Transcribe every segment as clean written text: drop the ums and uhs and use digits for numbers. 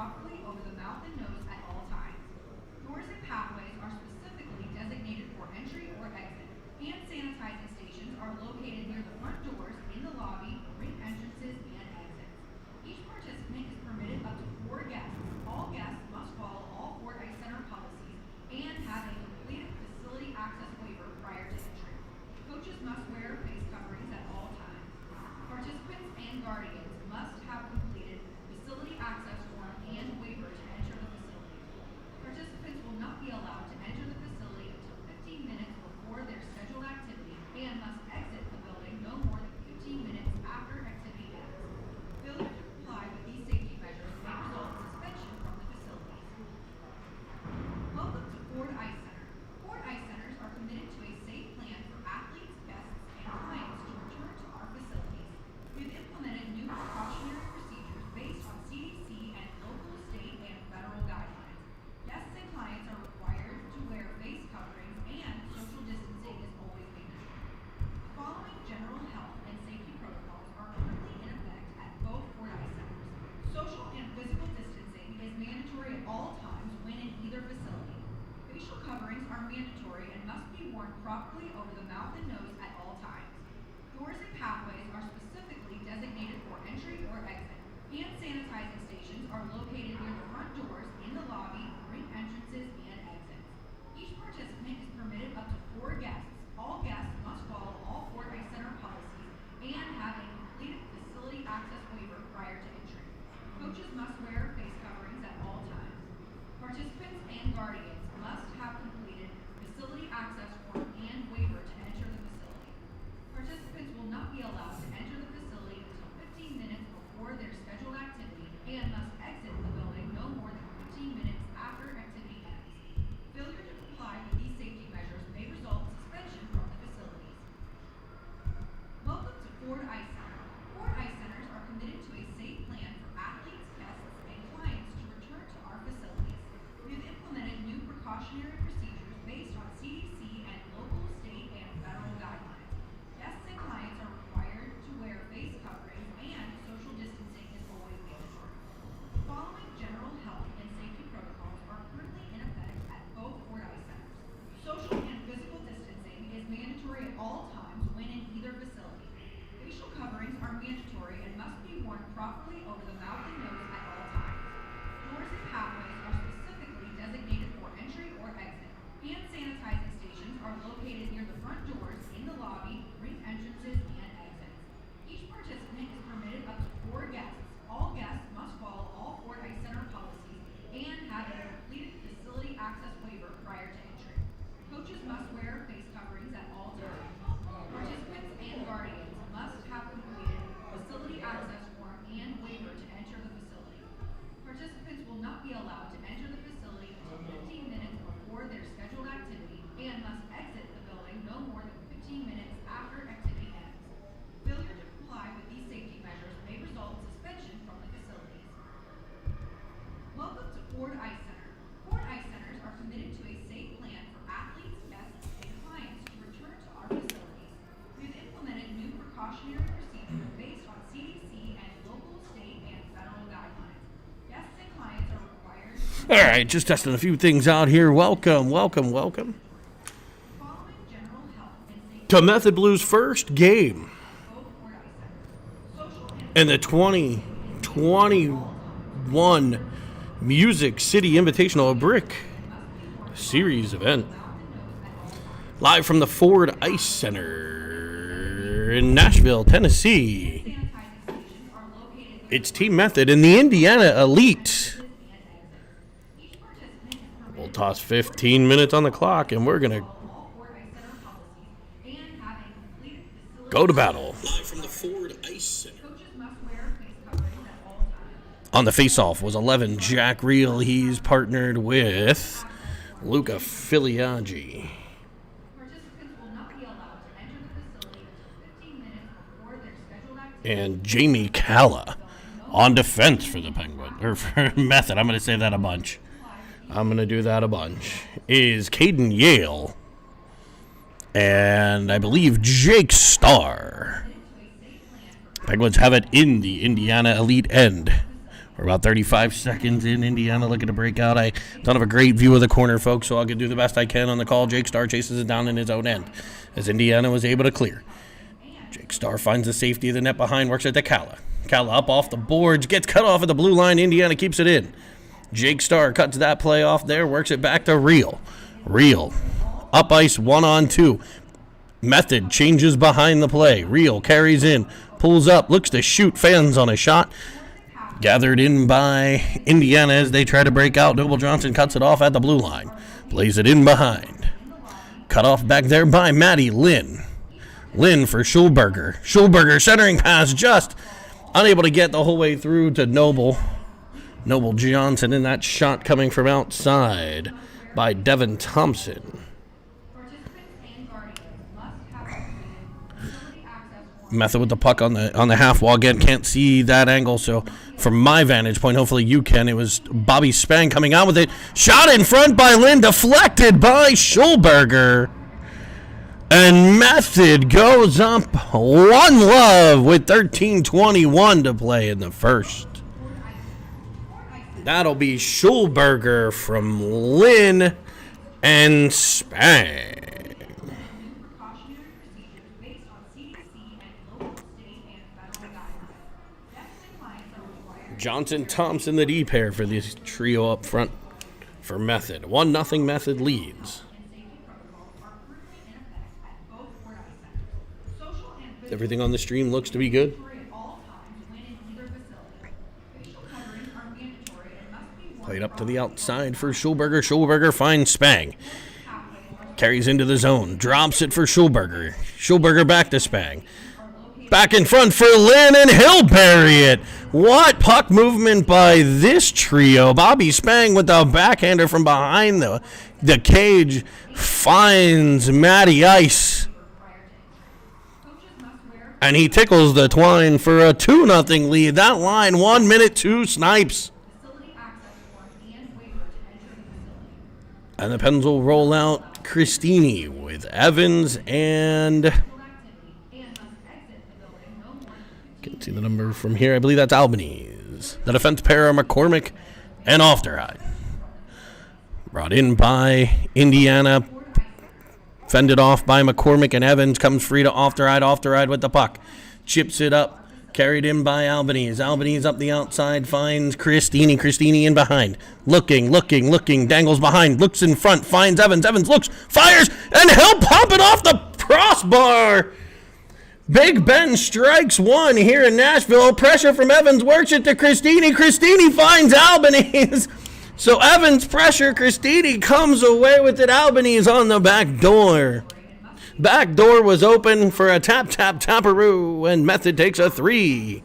properly over the mouth and nose at all times. Doors and pathways are specifically designated for entry or exit. Hand sanitizing stations are located near the front doors, in the lobby, ring entrances, and exits. Each participant is permitted up to 4 guests. All guests must follow all Ford Ice Center policies and have a completed facility access waiver prior to entry. Coaches must wear face coverings at all times. Participants and guardians must have completed facility access form and waiver to enter the facility. Participants will not be allowed to enter the facility until 15 minutes before their scheduled activity and must exit the building no more than 15 minutes after activity ends. Failure to comply with these safety measures may result in suspension from the facilities. Welcome to Ford Ice Center. Ford Ice Centers are committed to a safe plan for athletes, guests, and clients to return to our facilities. We've implemented new precautionary procedures based on CDC and local, state, and federal guidelines. Guests and clients are required to wear face coverings and social distancing is always mandatory. The following general health and safety protocols are currently in effect at both Ford Ice Centers. Social and physical distancing is mandatory at all times when in either facility. Facial coverings are mandatory and must be worn properly over the mouth and nose at all times. Doors and pathways are specifically designated for entry or exit. Hand sanitizing stations are located near the front doors, in the lobby, ring entrances, and exits. Each participant is permitted up to 4 guests. All guests must follow all Ford Ice Center policies and have a completed facility access waiver prior to entry. Coaches must wear face coverings at all times. Participants and guardians must have completed facility access form and waiver to enter the facility. Participants will not be allowed to enter the facility until 15 minutes before their scheduled activity and must exit the building no more than 15 minutes after activity ends. Failure to comply with these safety measures may result in suspension from the facilities. Welcome to Ford Ice Center. Ford Ice Centers are committed to a safe plan for athletes, guests, and clients to return to our facilities. We have implemented new precautionary procedures based on CDC and local, state, and federal guidelines. Guests and clients are required to wear face coverings and social distancing is always mandatory. The following general health and safety protocols are currently in effect at both Ford Ice Centers. Social and physical distancing is mandatory at all times when in either facility. Facial coverings are mandatory and must be worn properly over the mouth and nose at all times. Doors and pathways are specifically designated for entry or exit. Hand sanitizing stations are located near the front doors, in the lobby, ring entrances, and exits. Each participant is permitted up to 4 guests. All guests must follow all Ford Ice Center policies and have a completed facility access waiver prior to entry. Coaches must wear face coverings at all times. Participants and guardians must have completed facility access form and waiver to enter the facility. Participants will not be allowed to enter the facility until 15 minutes before their scheduled activity and must exit the building no more than 15 minutes after activity ends. Failure to comply with these safety measures may result in suspension from the facilities. Welcome to Ford Ice Center. Ford Ice Centers are committed to a safe plan for athletes, guests, and clients to return to our facilities. We've implemented new precautionary procedures based on CDC and local, state, and federal guidelines. Guests and clients are required All right, just testing a few things out here. Welcome following general health and safety to Method Blues' first game both Ford Ice Centers. Social and in the 2021 Music City Invitational Brick Series event. Live from the Ford Ice Center in Nashville, Tennessee. sanitizing stations are located near It's Team Method in the Indiana Elite. and exits. Each participant is permitted We'll toss 15 minutes on the clock, and we're going to all Ford Ice Center policies and have a completed facility. go to battle. Live from the Ford Ice Center. Coaches must wear face coverings at all times. On the face-off was 11 Jack Reel. He's partnered with Luca Filiaggi. Participants will not be allowed to enter the facility until 15 minutes before their scheduled activity. And Jamie Calla on defense for the Penguin, or for Method. I'm going to say that a bunch. I'm going to do that a bunch. Is Caden Yale. And I believe Jake Starr. Penguins have it in the Indiana Elite end We're about 35 seconds in. Indiana looking to break out. I don't have a great view of the corner, folks, so I'll do the best I can on the call. Jake Starr chases it down in his own end as Indiana was able to clear. Jake Starr finds the safety of the net behind, works it to Calla. Calla up off the boards, gets cut off at the blue line. Indiana keeps it in. Jake Starr cuts that play off there, works it back to Real. Real up ice 1-on-2. Method changes behind the play. Real carries in, pulls up, looks to shoot, fans on a shot. Gathered in by Indiana as they try to break out. Noble Johnson cuts it off at the blue line. Plays it in behind. Cut off back there by Maddie Lynn. Lynn for Schulberger. Schulberger centering pass, just unable to get the whole way through to Noble. Noble Johnson in that shot coming from outside by Devin Thompson. Method with the puck on the half wall. Again, can't see that angle, so from my vantage point, hopefully you can. It was Bobby Spang coming out with it. Shot in front by Lynn, deflected by Schulberger. And Method goes up 1-love with 13:21 to play in the first. That'll be Schulberger from Lynn and Spang. Johnson Thompson, the D pair for this trio up front for Method. 1-0 Method leads. Everything on the stream looks to be good. Played up to the outside for Schulberger. Schulberger finds Spang. Carries into the zone. Drops it for Schulberger. Schulberger back to Spang. Back in front for Lynn, and he'll bury it. What puck movement by this trio. Bobby Spang with the backhander from behind the cage finds Matty Ice. And he tickles the twine for a 2-0 lead. That line, 1 minute, 2 snipes. And the Pens will roll out Christini with Evans and... Can't see the number from here. I believe that's Albanese. The defense pair are McCormick and Ofterhide. Brought in by Indiana. Fended off by McCormick and Evans. Comes free to Ofterhide. Ofterhide with the puck. Chips it up. Carried in by Albanese. Albanese up the outside. Finds Christini. Christini in behind. Looking. Dangles behind. Looks in front. Finds Evans. Evans looks. Fires. And he'll pop it off the crossbar. Big Ben strikes one here in Nashville. Pressure from Evans, works it to Christini. Christini finds Albanese. So Evans pressure, Christini comes away with it. Albanese on the back door. Back door was open for a tap-tap-taparoo, and Method takes a 3-0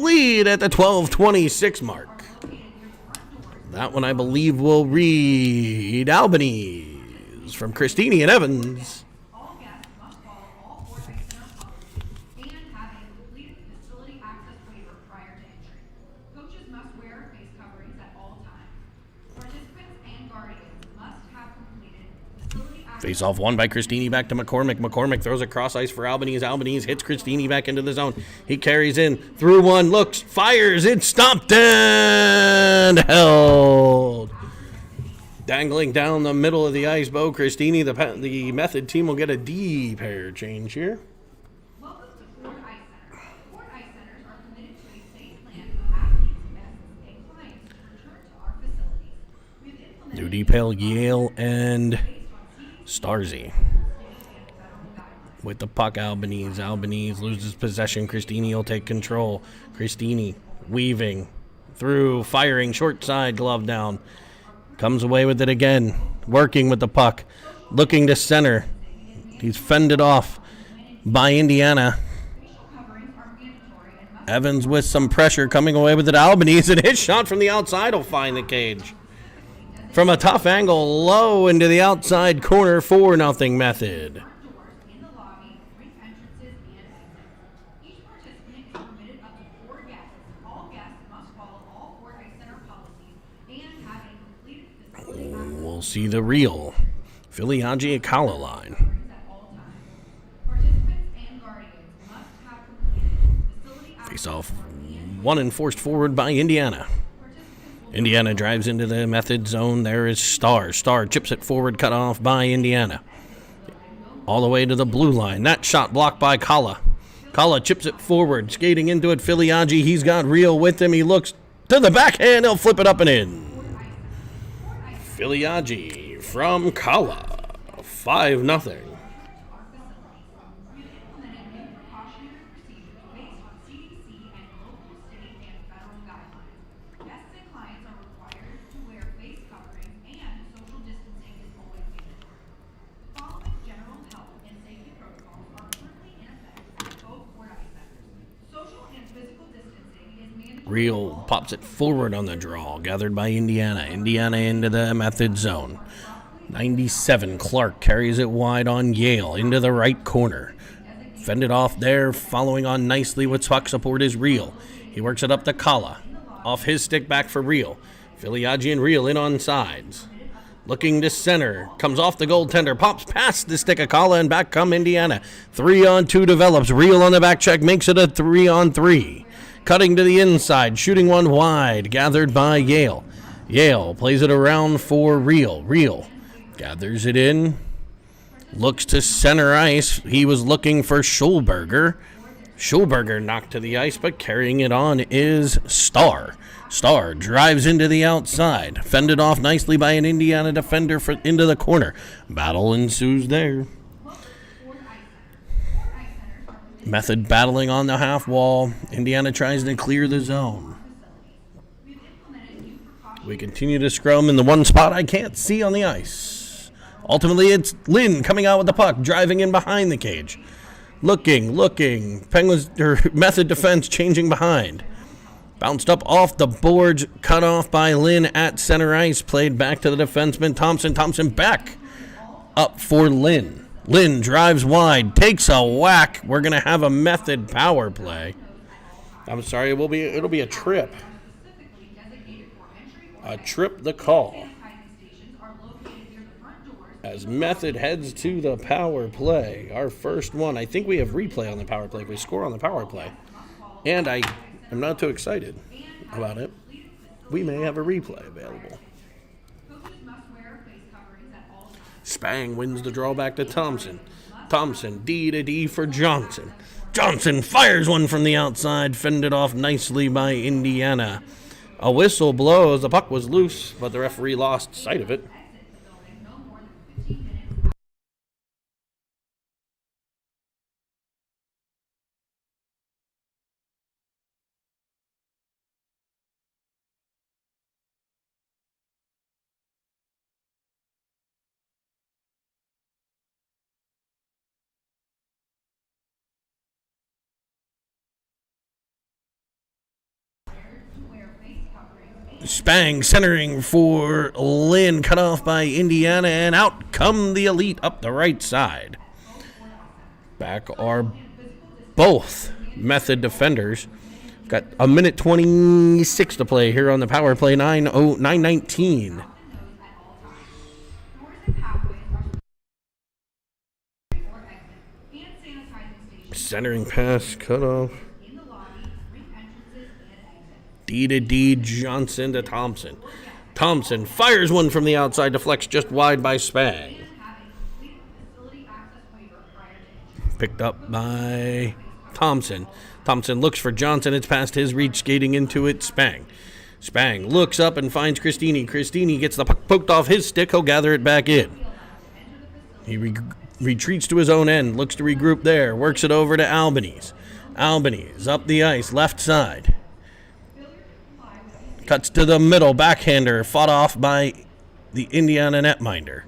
lead at the 12:26 mark. That one, I believe, will read Albanese from Christini and Evans. Face off one by Christini back to McCormick. McCormick throws a cross ice for Albanese. Albanese hits Christini back into the zone. He carries in through one, looks, fires. It's stopped and held. Dangling down the middle of the ice, Bo Christini. The Method team will get a D pair change here. Welcome to Ford Ice Center. Ford Ice Centers are committed to a safe plan for athletes, guests, and clients to return to our facilities. We've implemented New D pair, Yale and Starzy. With the puck, Albanese. Albanese loses possession. Christini will take control. Christini weaving through, firing, short side, glove down. Comes away with it again. Working with the puck. Looking to center. He's fended off by Indiana. Evans with some pressure coming away with it. Albanese, and his shot from the outside will find the cage. From a tough angle, low into the outside corner, 4-0 Method. We'll see the real Filiagi Akala line. Face off one enforced forward by Indiana. Indiana drives into the method zone. There is Star. Star chips it forward, cut off by Indiana. All the way to the blue line. That shot blocked by Kala. Kala chips it forward, skating into it. Filiaggi, he's got Real with him. He looks to the backhand. He'll flip it up and in. Filiaggi from Kala. 5-0. Real pops it forward on the draw, gathered by Indiana. Indiana into the method zone. 97, Clark carries it wide on Yale, into the right corner. Fended off there, following on nicely with puck support is Real. He works it up to Kala. Off his stick, back for Real. Filiaggi and Real in on sides. Looking to center, comes off the goaltender, pops past the stick of Kala, and back come Indiana. 3-on-2 develops. Real on the back check, makes it a 3-on-3. Cutting to the inside, shooting one wide, gathered by Yale. Yale plays it around for Real. Real gathers it in, looks to center ice. He was looking for Schulberger. Schulberger knocked to the ice, but carrying it on is Star. Star drives into the outside, fended off nicely by an Indiana defender into the corner. Battle ensues there. Method battling on the half wall. Indiana tries to clear the zone. We continue to scrum in the one spot I can't see on the ice. Ultimately, it's Lynn coming out with the puck, driving in behind the cage. Looking. Penguins or Method defense changing behind. Bounced up off the boards, cut off by Lynn at center ice. Played back to the defenseman Thompson. Thompson back up for Lynn. Lynn drives wide, takes a whack. We're going to have a Method power play. I'm sorry, it'll be a trip. A trip the call. As Method heads to the power play. Our first one. I think we have replay on the power play if we score on the power play. And I am not too excited about it. We may have a replay available. Spang wins the draw back to Thompson. Thompson, D to D for Johnson. Johnson fires one from the outside, fended off nicely by Indiana. A whistle blows. The puck was loose, but the referee lost sight of it. Spang centering for Lynn, cut off by Indiana, and out come the Elite up the right side. Back are both Method defenders. Got a minute 26 to play here on the power play, 9:19. Centering pass, cut off. D to D, Johnson to Thompson. Thompson fires one from the outside, deflects just wide by Spang. Picked up by Thompson. Thompson looks for Johnson. It's past his reach, skating into it, Spang. Spang looks up and finds Christini. Christini gets the puck poked off his stick. He'll gather it back in. He retreats to his own end, looks to regroup there, works it over to Albanese. Albanese up the ice, left side. Cuts to the middle, backhander, fought off by the Indiana netminder.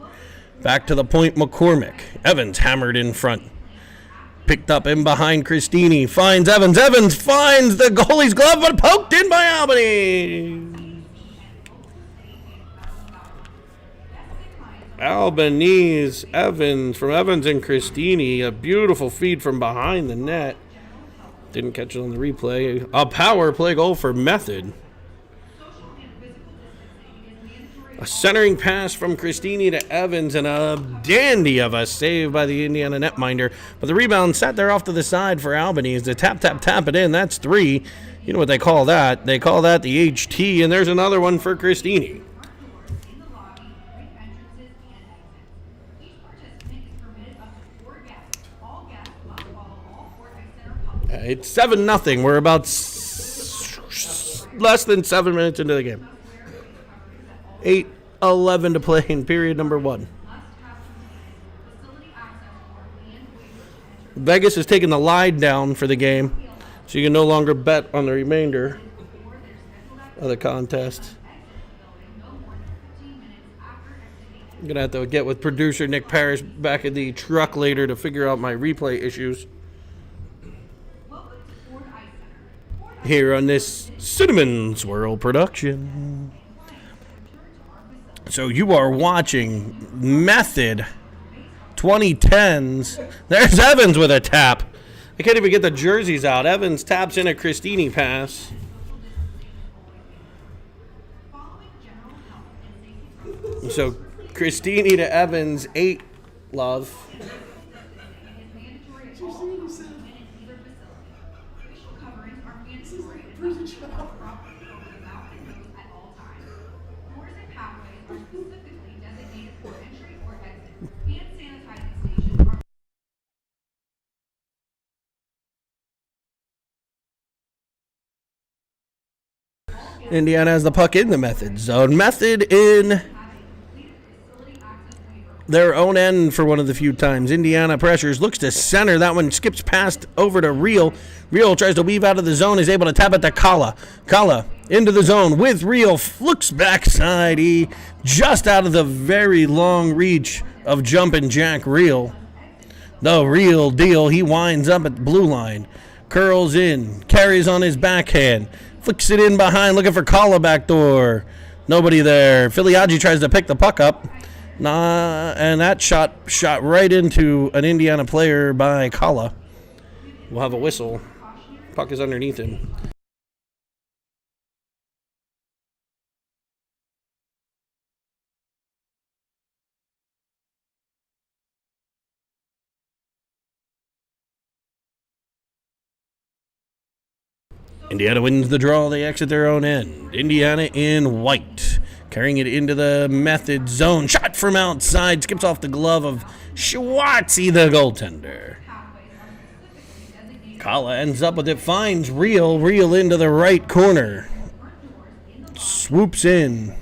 Back to the point, McCormick. Evans hammered in front. Picked up in behind Christini. Finds Evans. Evans finds the goalie's glove, but poked in by Albanese. Albanese, Evans, from Evans and Christini. A beautiful feed from behind the net. Didn't catch it on the replay. A power play goal for Method. A centering pass from Christini to Evans, and a dandy of a save by the Indiana netminder. But the rebound sat there off to the side for Albany as they tap it in. That's 3. You know what they call that? They call that the HT, and there's another one for Christini. It's 7-0. We're about less than 7 minutes into the game. 8:11 to play in period number 1. Vegas is taking the line down for the game, so you can no longer bet on the remainder of the contest. I'm going to have to get with producer Nick Parrish back in the truck later to figure out my replay issues here on this Cinnamon Swirl production. So you are watching Method 2010s. There's Evans with a tap. I can't even get the jerseys out. Evans taps in a Christini pass. So Christini to Evans, 8 love. Indiana has the puck in the Method zone. Method in their own end for one of the few times. Indiana pressures, looks to center. That one skips past over to Real. Real tries to weave out of the zone, is able to tap it to Kala. Kala into the zone with Real, looks backside. He just out of the very long reach of jumping Jack Real. The real deal. He winds up at the blue line. Curls in, carries on his backhand. Flicks it in behind, looking for Kala backdoor. Nobody there. Filiaggi tries to pick the puck up. And that shot right into an Indiana player by Kala. We'll have a whistle. Puck is underneath him. Indiana wins the draw. They exit their own end. Indiana in white. Carrying it into the Method zone. Shot from outside. Skips off the glove of Schwartzy, the goaltender. Kala ends up with it. Finds Real. Real into the right corner. Swoops in.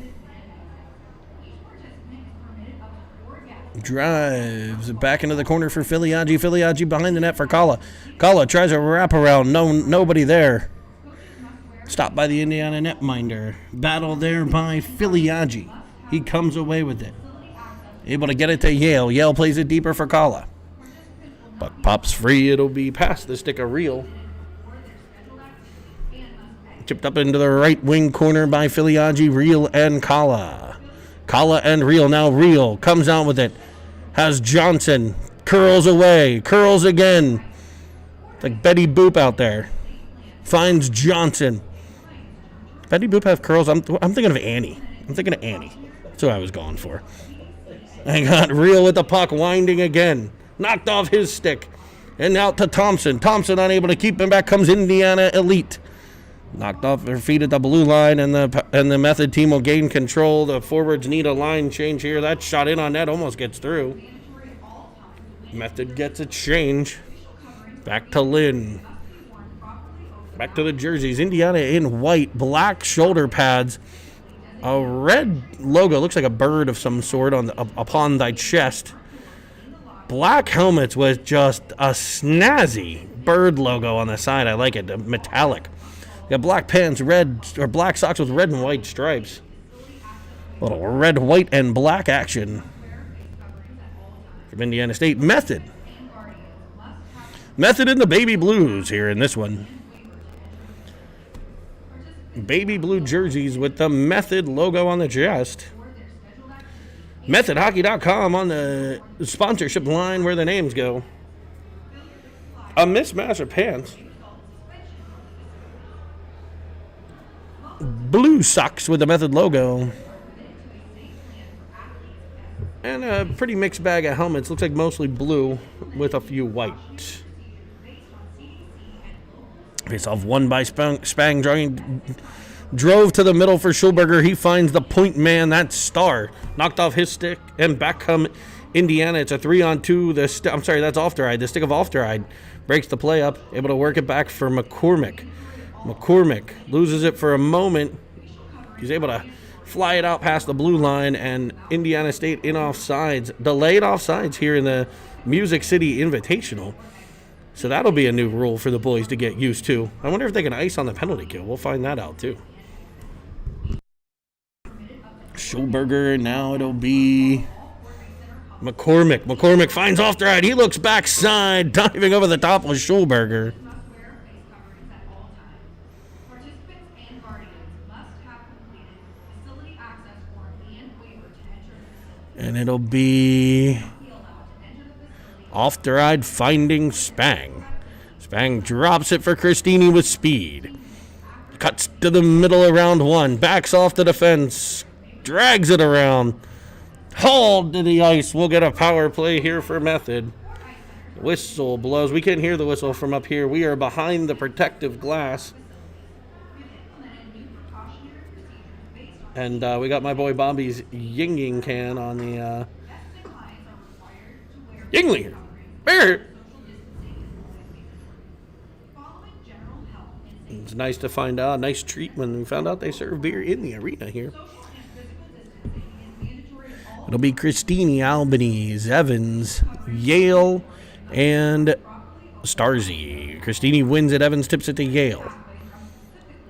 Drives back into the corner for Filiaggi. Filiaggi behind the net for Kala. Kala tries a wraparound. Nobody there. Stopped by the Indiana netminder. Battle there by Filiaggi. He comes away with it. Able to get it to Yale. Yale plays it deeper for Kala. Puck pops free. It'll be past the stick of Real. Chipped up into the right wing corner by Filiaggi. Real and Kala. Kala and Real. Now Real comes out with it. Has Johnson. Curls away. Curls again. Like Betty Boop out there. Finds Johnson. Betty Boop have curls. I'm thinking of Annie. I'm thinking of Annie. That's what I was going for. I got Real with the puck, winding again. Knocked off his stick. And out to Thompson. Thompson unable to keep him back. Comes Indiana Elite. Knocked off their feet at the blue line, and the Method team will gain control. The forwards need a line change here. That shot in on net almost gets through. Method gets a change. Back to Lynn. Back to the jerseys. Indiana in white, black shoulder pads, a red logo. Looks like a bird of some sort upon thy chest. Black helmets with just a snazzy bird logo on the side. I like it. Metallic. Got black pants, black socks with red and white stripes. A little red, white, and black action from Indiana State. Method in the baby blues here in this one. Baby blue jerseys with the Method logo on the chest. MethodHockey.com on the sponsorship line where the names go. A mismatch of pants. Blue socks with the Method logo. And a pretty mixed bag of helmets. Looks like mostly blue with a few white. Face off won by Spang. Drove to the middle for Schulberger. He finds the point man. That's Starr. Knocked off his stick. And back come Indiana. It's a 3-on-2. I'm sorry, that's Ofteride. The stick of Ofteride breaks the play up. Able to work it back for McCormick. McCormick loses it for a moment. He's able to fly it out past the blue line, and Indiana State in offsides. Delayed offsides here in the Music City Invitational. So that'll be a new rule for the boys to get used to. I wonder if they can ice on the penalty kill. We'll find that out too. Schulberger, now it'll be McCormick. McCormick finds off the right. He looks backside, diving over the top of Schulberger. And it'll be off the ride finding Spang. Spang drops it for Christini with speed. Cuts to the middle of round one. Backs off the defense. Drags it around. Hauled to the ice. We'll get a power play here for Method. Whistle blows. We can't hear the whistle from up here. We are behind the protective glass. And we got my boy Bobby's Yingling can on the Yingling. Beer. It's nice to find out. Nice treat when we found out they serve beer in the arena here. It'll be Christini, Albanese, Evans, Yale, and Starzy. Christini wins it. Evans tips it to Yale.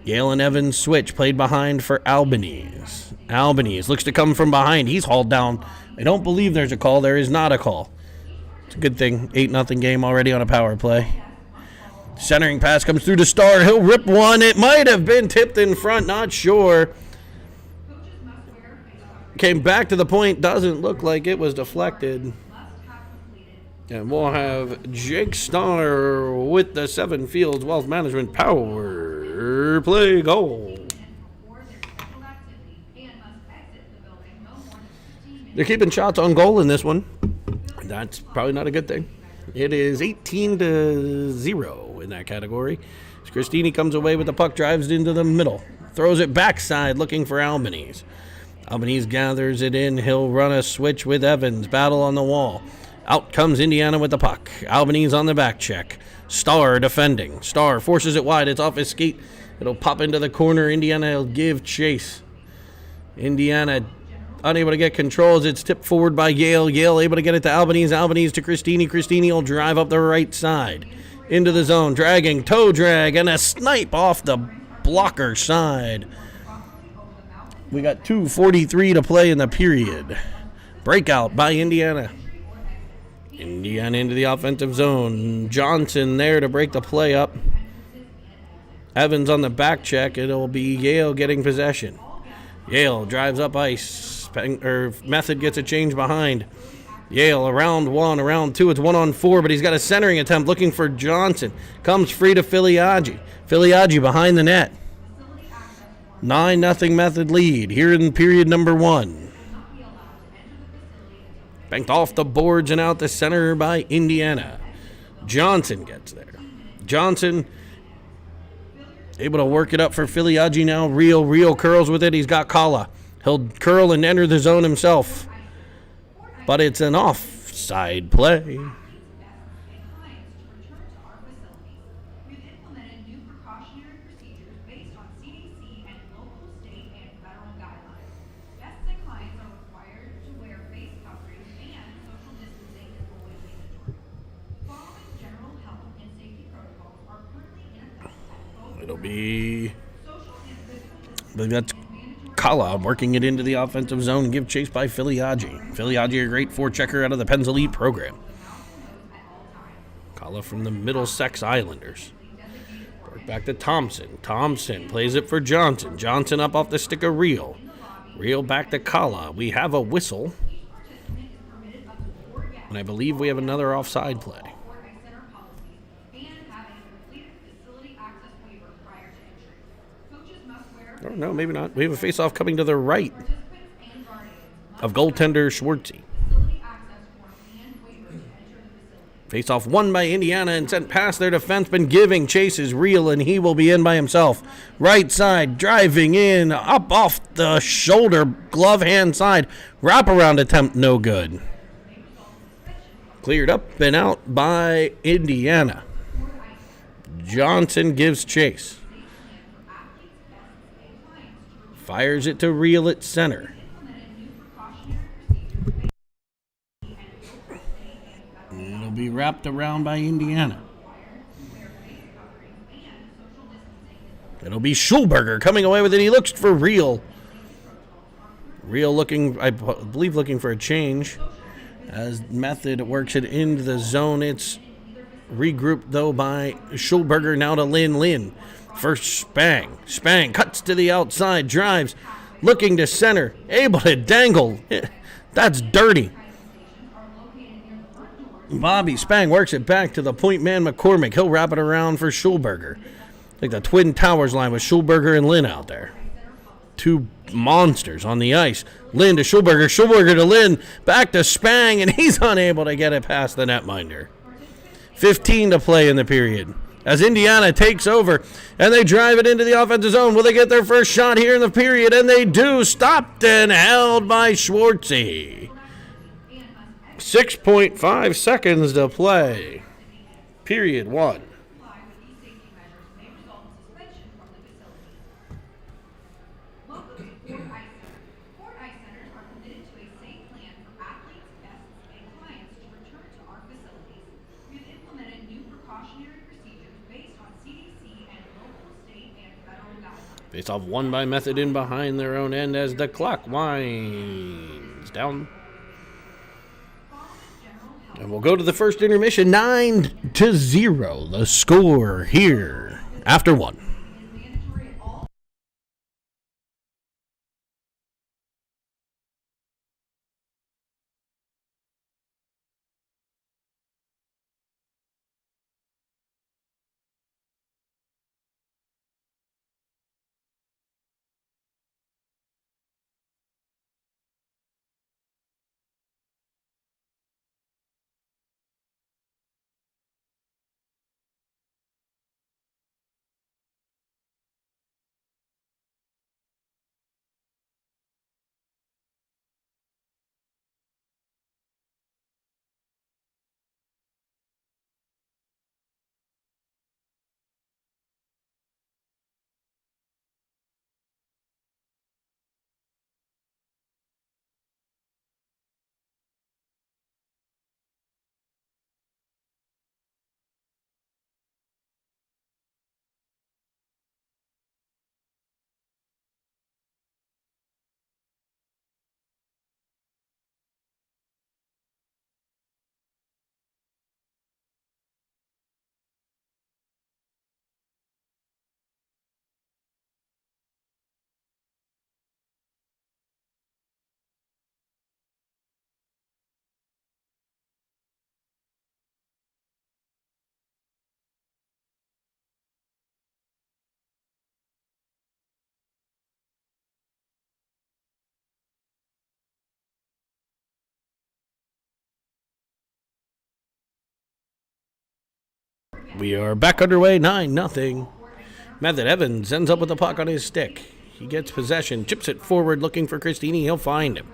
Yale and Evans switch. Played behind for Albanese. Albanese looks to come from behind. He's hauled down. I don't believe there's a call. There is not a call. It's a good thing. 8-0 game already on a power play. Centering pass comes through to Starr. He'll rip one. It might have been tipped in front. Not sure. Came back to the point. Doesn't look like it was deflected. And we'll have Jake Starr with the 7 Fields Wealth Management power play goal. They're keeping shots on goal in this one. That's probably not a good thing. It is 18-0 in that category. Christini comes away with the puck, drives it into the middle. Throws it backside looking for Albanese. Albanese gathers it in. He'll run a switch with Evans. Battle on the wall. Out comes Indiana with the puck. Albanese on the back check. Starr defending. Starr forces it wide. It's off his skate. It'll pop into the corner. Indiana will give chase. Indiana unable to get controls. It's tipped forward by Yale. Yale able to get it to Albanese. Albanese to Christini. Christini will drive up the right side. Into the zone. Dragging. Toe drag. And a snipe off the blocker side. We got 2:43 to play in the period. Breakout by Indiana. Indiana into the offensive zone. Johnson there to break the play up. Evans on the back check. It'll be Yale getting possession. Yale drives up ice. Method gets a change behind. Yale around 1, around 2. It's 1-on-4, but he's got a centering attempt looking for Johnson. Comes free to Filiaggi. Filiaggi behind the net. 9-0 Method lead here in period number 1. Banked off the boards and out the center by Indiana. Johnson gets there. Johnson able to work it up for Filiaggi now. Real curls with it. He's got Kala. He'll curl and enter the zone himself. But it's an offside play. It'll be, I believe that's Kala working it into the offensive zone. Give chase by Filiaggi. Filiaggi, a great forechecker out of the Penn's Elite program. Kala from the Middlesex Islanders. Work back to Thompson. Thompson plays it for Johnson. Johnson up off the stick of Reel. Reel back to Kala. We have a whistle. And I believe we have another offside play. Oh, no, maybe not. We have a face-off coming to the right of goaltender Schwartzy. Face-off won by Indiana and sent past their defenseman, giving Chase his reel, and he will be in by himself. Right side, driving in, up off the shoulder, glove hand side. Wraparound attempt, no good. Cleared up and out by Indiana. Johnson gives chase. Fires it to reel at center. It'll be wrapped around by Indiana. It'll be Schulberger coming away with it. He looks for Reel. Reel looking, I believe, looking for a change. As Method works it into the zone. It's regrouped, though, by Schulberger. Now to Lin. Lin. First Spang. Spang cuts to the outside. Drives. Looking to center. Able to dangle. That's dirty. Bobby Spang works it back to the point man McCormick. He'll wrap it around for Schulberger. Like the Twin Towers line with Schulberger and Lin out there. Two monsters on the ice. Lin to Schulberger. Schulberger to Lin. Back to Spang, and he's unable to get it past the netminder. 15 to play in the period. As Indiana takes over, and they drive it into the offensive zone. Will they get their first shot here in the period? And they do. Stopped and held by Schwartzy. 6.5 seconds to play. Period 1. Face-off won by Method in behind their own end as the clock winds down. And we'll go to the first intermission, 9-0. The score here after one. We are back underway, 9-0. Method Evans ends up with the puck on his stick. He gets possession, chips it forward, looking for Christini. He'll find him.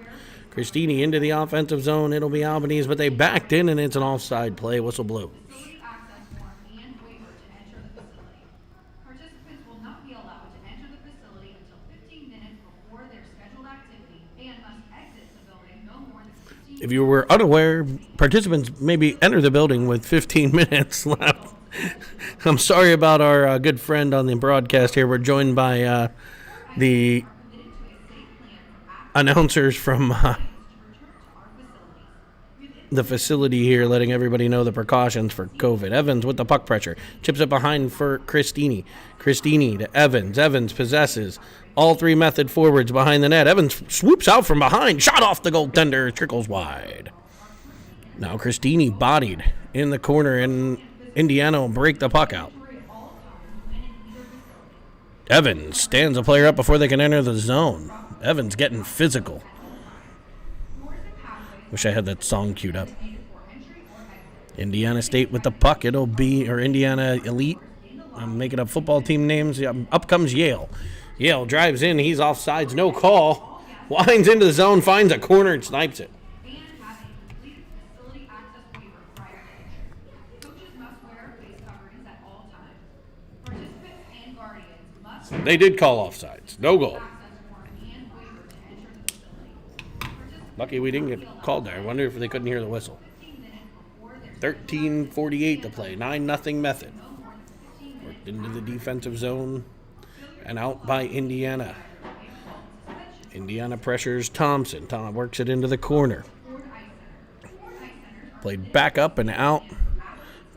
Christini into the offensive zone. It'll be Albanese, but they backed in, and it's an offside play. Whistle blows. Participants will not be allowed to enter the facility until 15 minutes before their scheduled activity and must exit the building no more than 15 minutes. If you were unaware, participants maybe enter the building with 15 minutes left. I'm sorry about our good friend on the broadcast here. We're joined by the announcers from the facility here, letting everybody know the precautions for COVID. Evans with the puck pressure. Chips it behind for Christini. Christini to Evans. Evans possesses all three Method forwards behind the net. Evans swoops out from behind. Shot off the goaltender. Trickles wide. Now Christini bodied in the corner, and Indiana will break the puck out. Evans stands a player up before they can enter the zone. Evans getting physical. Wish I had that song queued up. Indiana State with the puck. It'll be, or Indiana Elite. I'm making up football team names. Up comes Yale. Yale drives in. He's offsides. No call. Winds into the zone. Finds a corner and snipes it. And have a completed facility access waiver prior to entry. Coaches must wear face coverings at all times. Participants and guardians must They did call offsides. No goal. access form and waiver to enter the facility. Participants Lucky we didn't get called there. I wonder if they couldn't hear the whistle. 15 minutes before their 13:48 to play. 9-0 method. no more than 15 minutes Worked into the defensive zone and out by Indiana. Indiana pressures Thompson. Tom works it into the corner. Ford Ice Center. Ford Ice Centers are Played back up and out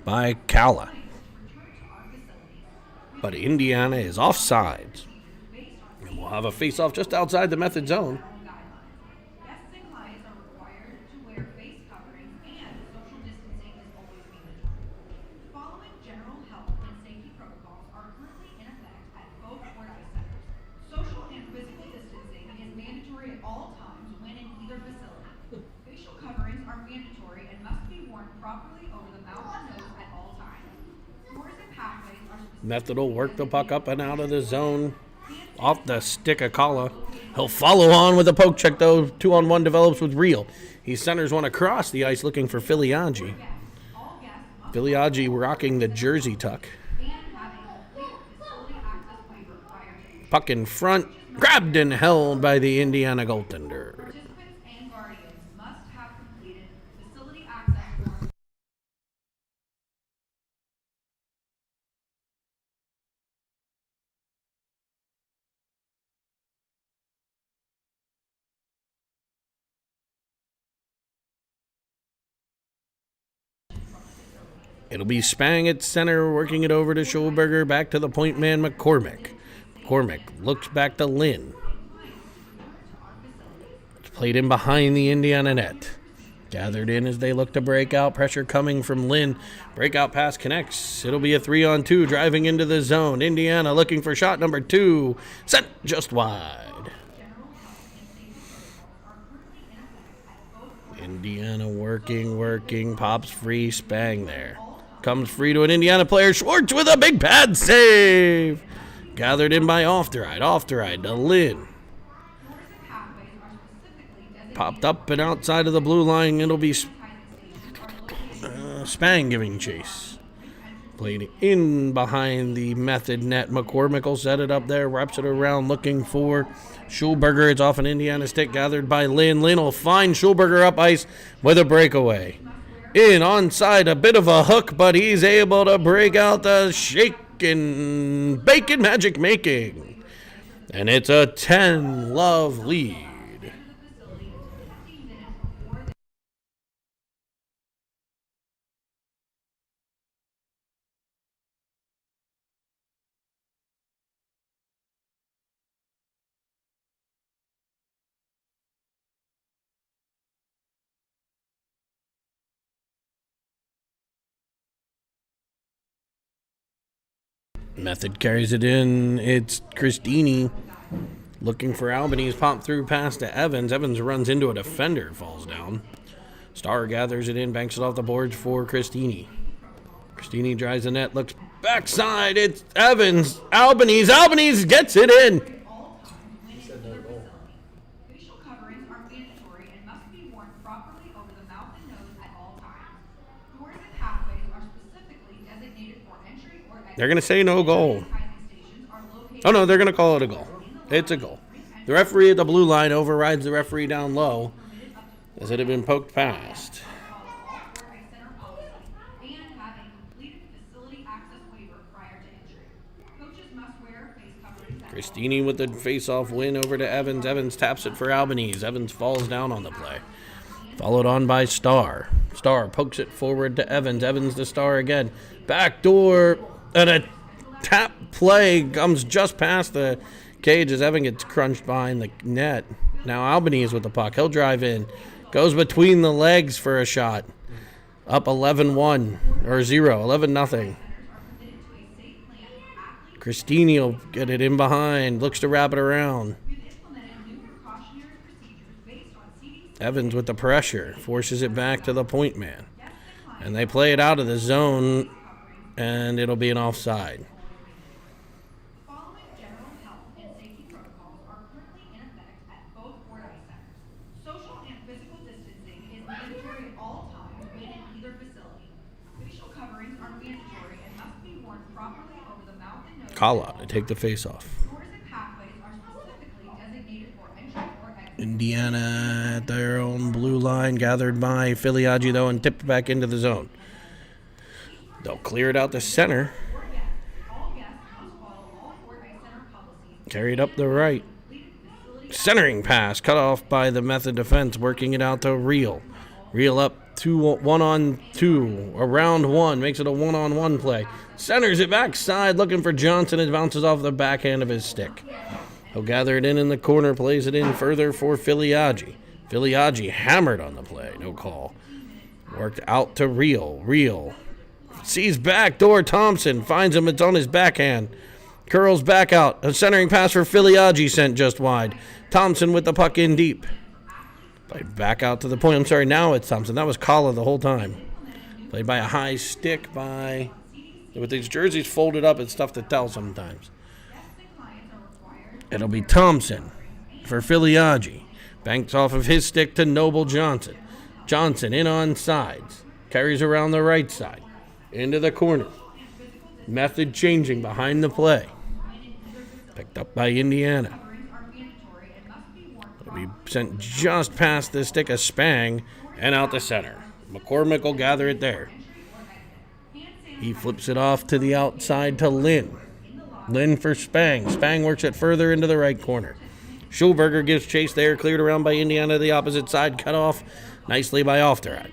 by Calla. return to our facilities But Indiana is offsides. based on And we'll have a face-off just outside the method zone. guidelines. Guests and clients are required to wear face coverings and social distancing is always mandatory. The following general health and safety protocols are currently in effect at both Ford Ice Centers. Social and physical distancing is mandatory at all times when in either facility. Facial coverings are mandatory and must be worn properly over the mouth and nose at all times. Doors and pathways are specific. Method will work the puck up and out of the zone. Off the stick of Calla. He'll follow on with a poke check, though. 2-on-1 develops with Real. He centers one across the ice looking for Filiaggi. All guests must Filiaggi rocking the jersey tuck. and have a complete facility access waiver prior to entry. Puck in front. Grabbed and held by the Indiana goaltender. Participants and guardians must have completed facility access forms. It'll be Spang at center, working it over to Schulberger, back to the point man McCormick. McCormick looks back to Lynn. It's played in behind the Indiana net. Gathered in as they look to break out. Pressure coming from Lynn. Breakout pass connects. It'll be a 3-on-2 driving into the zone. Indiana looking for shot number 2. Sent just wide. Indiana working, pops free, Spang there. Comes free to an Indiana player, Schwartz with a big pad save. Gathered in by off the ride to Lynn. Popped up and outside of the blue line, it'll be Spang giving chase. Played in behind the method net. McCormick will set it up there, wraps it around looking for Schulberger. It's off an Indiana stick gathered by Lynn. Lynn will find Schulberger up ice with a breakaway. In onside, a bit of a hook, but he's able to break out the shaking, bacon magic making. And it's a 10-love lead. Method carries it in. It's Christini looking for Albany's pop through pass to Evans. Evans runs into a defender, falls down. Starr gathers it in, banks it off the boards for Christini. Christini drives the net, looks backside. It's Evans. Albany's gets it in. Facial coverings are mandatory and must be worn properly over the mouth and nose at all times. Doors and pathways are specifically designated for entry or exit. They're going to say no goal. Sanitizing stations are located Oh, no, they're going to call it a goal. It's a goal. The referee at the blue line overrides the referee down low as it had been poked past. follow all Ford Ice Center policies and have a completed facility access waiver prior to entry. Coaches must wear face coverings at all Christini with the face-off win over to Evans. Evans taps it for Albanese. Evans falls down on the play. Followed on by Starr. Starr pokes it forward to Evans. Evans to Starr again. Backdoor and a tap play comes just past the cage as Evan gets crunched behind the net. Now Albanese with the puck. He'll drive in. Goes between the legs for a shot. Up 11-1 or 0. 11-0. Christini will get it in behind. Looks to wrap it around. We've implemented new precautionary procedures based on CDC. Evans with the pressure. Forces it back to the point man. And they play it out of the zone, and it'll be an offside. The following general health and safety protocols are currently in effect at both Fordyce centers. Social and physical distancing is mandatory at all times when in either facility. Facial coverings are mandatory and must be worn properly over the mouth and nose. Call out to take the face off. Doors and pathways are specifically designated for entry or exit. Indiana at their own blue line, gathered by Filiaggi, though, and tipped back into the zone. They'll clear it out the center. All guests must follow all Fordyce Center policies. Carried up the right. Centering pass, cut off by the Method defense, working it out to Reel. Reel up 1-on-2, around one, makes it a 1-on-1 play. Centers it backside, looking for Johnson. It bounces off the backhand of his stick. He'll gather it in the corner, plays it in further for Filiaggi. Filiaggi hammered on the play, no call. Worked out to Reel. Reel sees backdoor Thompson, finds him, it's on his backhand. Curls back out. A centering pass for Filiaggi sent just wide. Thompson with the puck in deep. Played back out to the point. I'm sorry, now it's Thompson. That was Kala the whole time. Played by a high stick by... With these jerseys folded up, it's tough to tell sometimes. It'll be Thompson for Filiaggi. Banks off of his stick to Noble Johnson. Johnson in on sides. Carries around the right side. Into the corner. Method changing behind the play. Picked up by Indiana. It'll be sent just past the stick of Spang and out the center. McCormick will gather it there. He flips it off to the outside to Lynn. Lynn for Spang. Spang works it further into the right corner. Schulberger gives chase there, cleared around by Indiana to the opposite side, cut off nicely by Ofteride.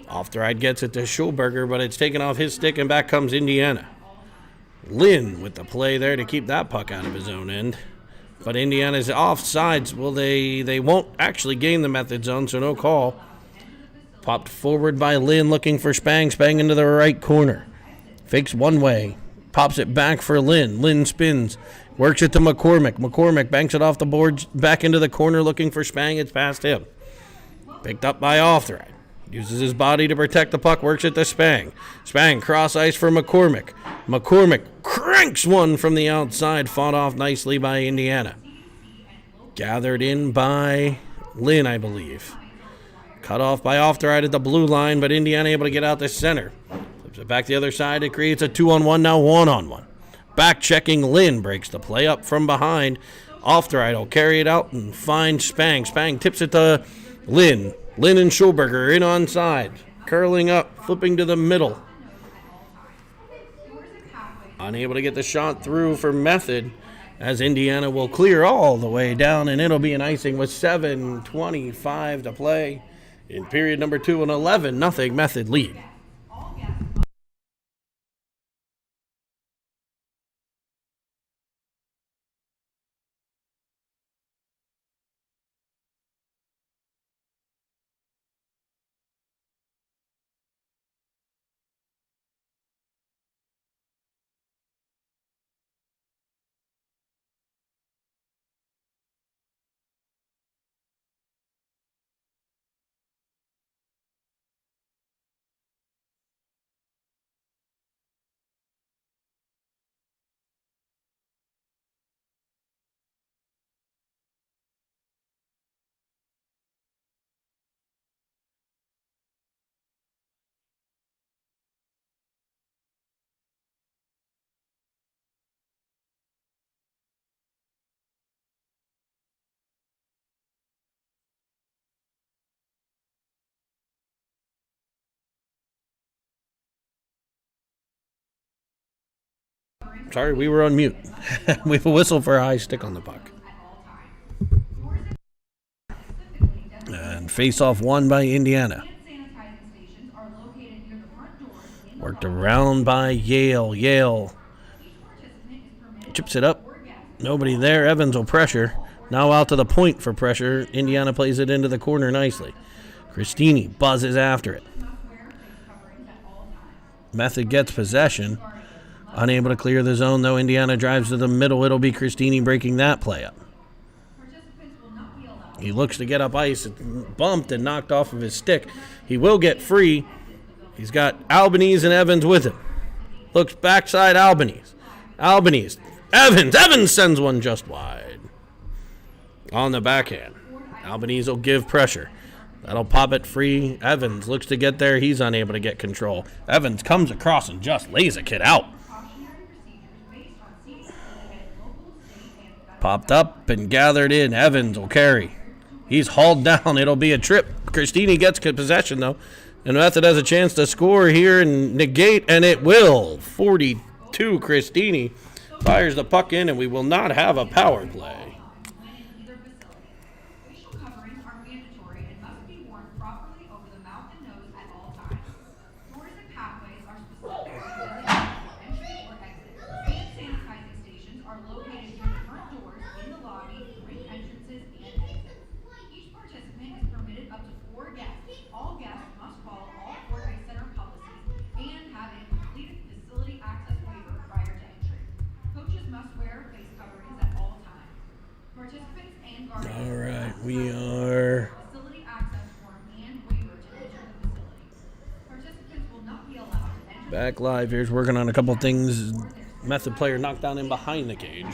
Ofteride gets it to Schulberger, but it's taken off his stick, and back comes Indiana. Lynn with the play there to keep that puck out of his own end. But Indiana's offsides. Well, they won't actually gain the Method zone, so no call. Popped forward by Lynn, looking for Spang. Spang into the right corner. Fakes one way. Pops it back for Lynn. Lynn spins. Works it to McCormick. McCormick banks it off the boards, back into the corner, looking for Spang. It's past him. Picked up by Ofteride. Uses his body to protect the puck. Works it to Spang. Spang cross ice for McCormick. McCormick cranks one from the outside. Fought off nicely by Indiana. Gathered in by Lynn, I believe. Cut off by Ofteride at the blue line, but Indiana able to get out the center. Flips it back the other side. It creates a 2-on-1, now 1-on-1. Back checking Lynn. Breaks the play up from behind. Ofteride will carry it out and find Spang. Spang tips it to Lynn. Lynn and Schulberger in on side. Curling up, flipping to the middle. Unable to get the shot through for Method, as Indiana will clear all the way down, and it'll be an icing with 7:25 to play in period number 2, an 11-0 Method lead. Sorry, we were on mute. We have a whistle for a high stick on the puck. And face-off won by Indiana. Worked around by Yale. Yale chips it up. Nobody there. Evans will pressure. Now out to the point for pressure. Indiana plays it into the corner nicely. Christini buzzes after it. Method gets possession. Unable to clear the zone, though. Indiana drives to the middle. It'll be Christini breaking that play up. He looks to get up ice. It's bumped and knocked off of his stick. He will get free. He's got Albanese and Evans with him. Looks backside Albanese. Evans sends one just wide. On the backhand. Albanese will give pressure. That'll pop it free. Evans looks to get there. He's unable to get control. Evans comes across and just lays a kid out. Popped up and gathered in. Evans will carry. He's hauled down. It'll be a trip. Christini gets possession, though. And Method has a chance to score here and negate, and it will. 42, Christini fires the puck in, and we will not have a power play. All right, we are back live. Here's working on a couple things. Method player knocked down in behind the cage.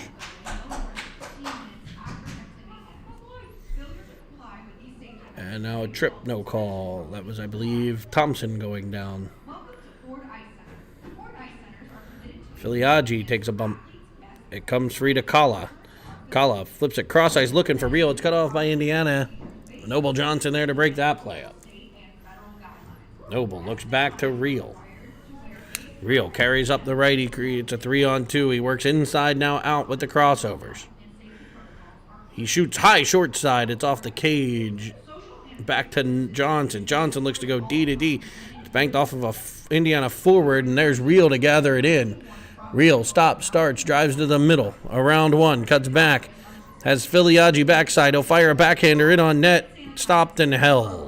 And now a trip, no call. That was, I believe, Thompson going down. Filiaggi takes a bump. It comes free to Kala. Kala flips it cross ice looking for Real. It's cut off by Indiana. Noble Johnson there to break that play up. Noble looks back to Real. Real carries up the right. He creates a 3-on-2. He works inside now out with the crossovers. He shoots high short side. It's off the cage. Back to Johnson. Johnson looks to go D to D. It's banked off of a Indiana forward, and there's Real to gather it in. Real stops, starts, drives to the middle. Around one, cuts back. Has Filiaggi backside. He'll fire a backhander in on net. Stopped and held.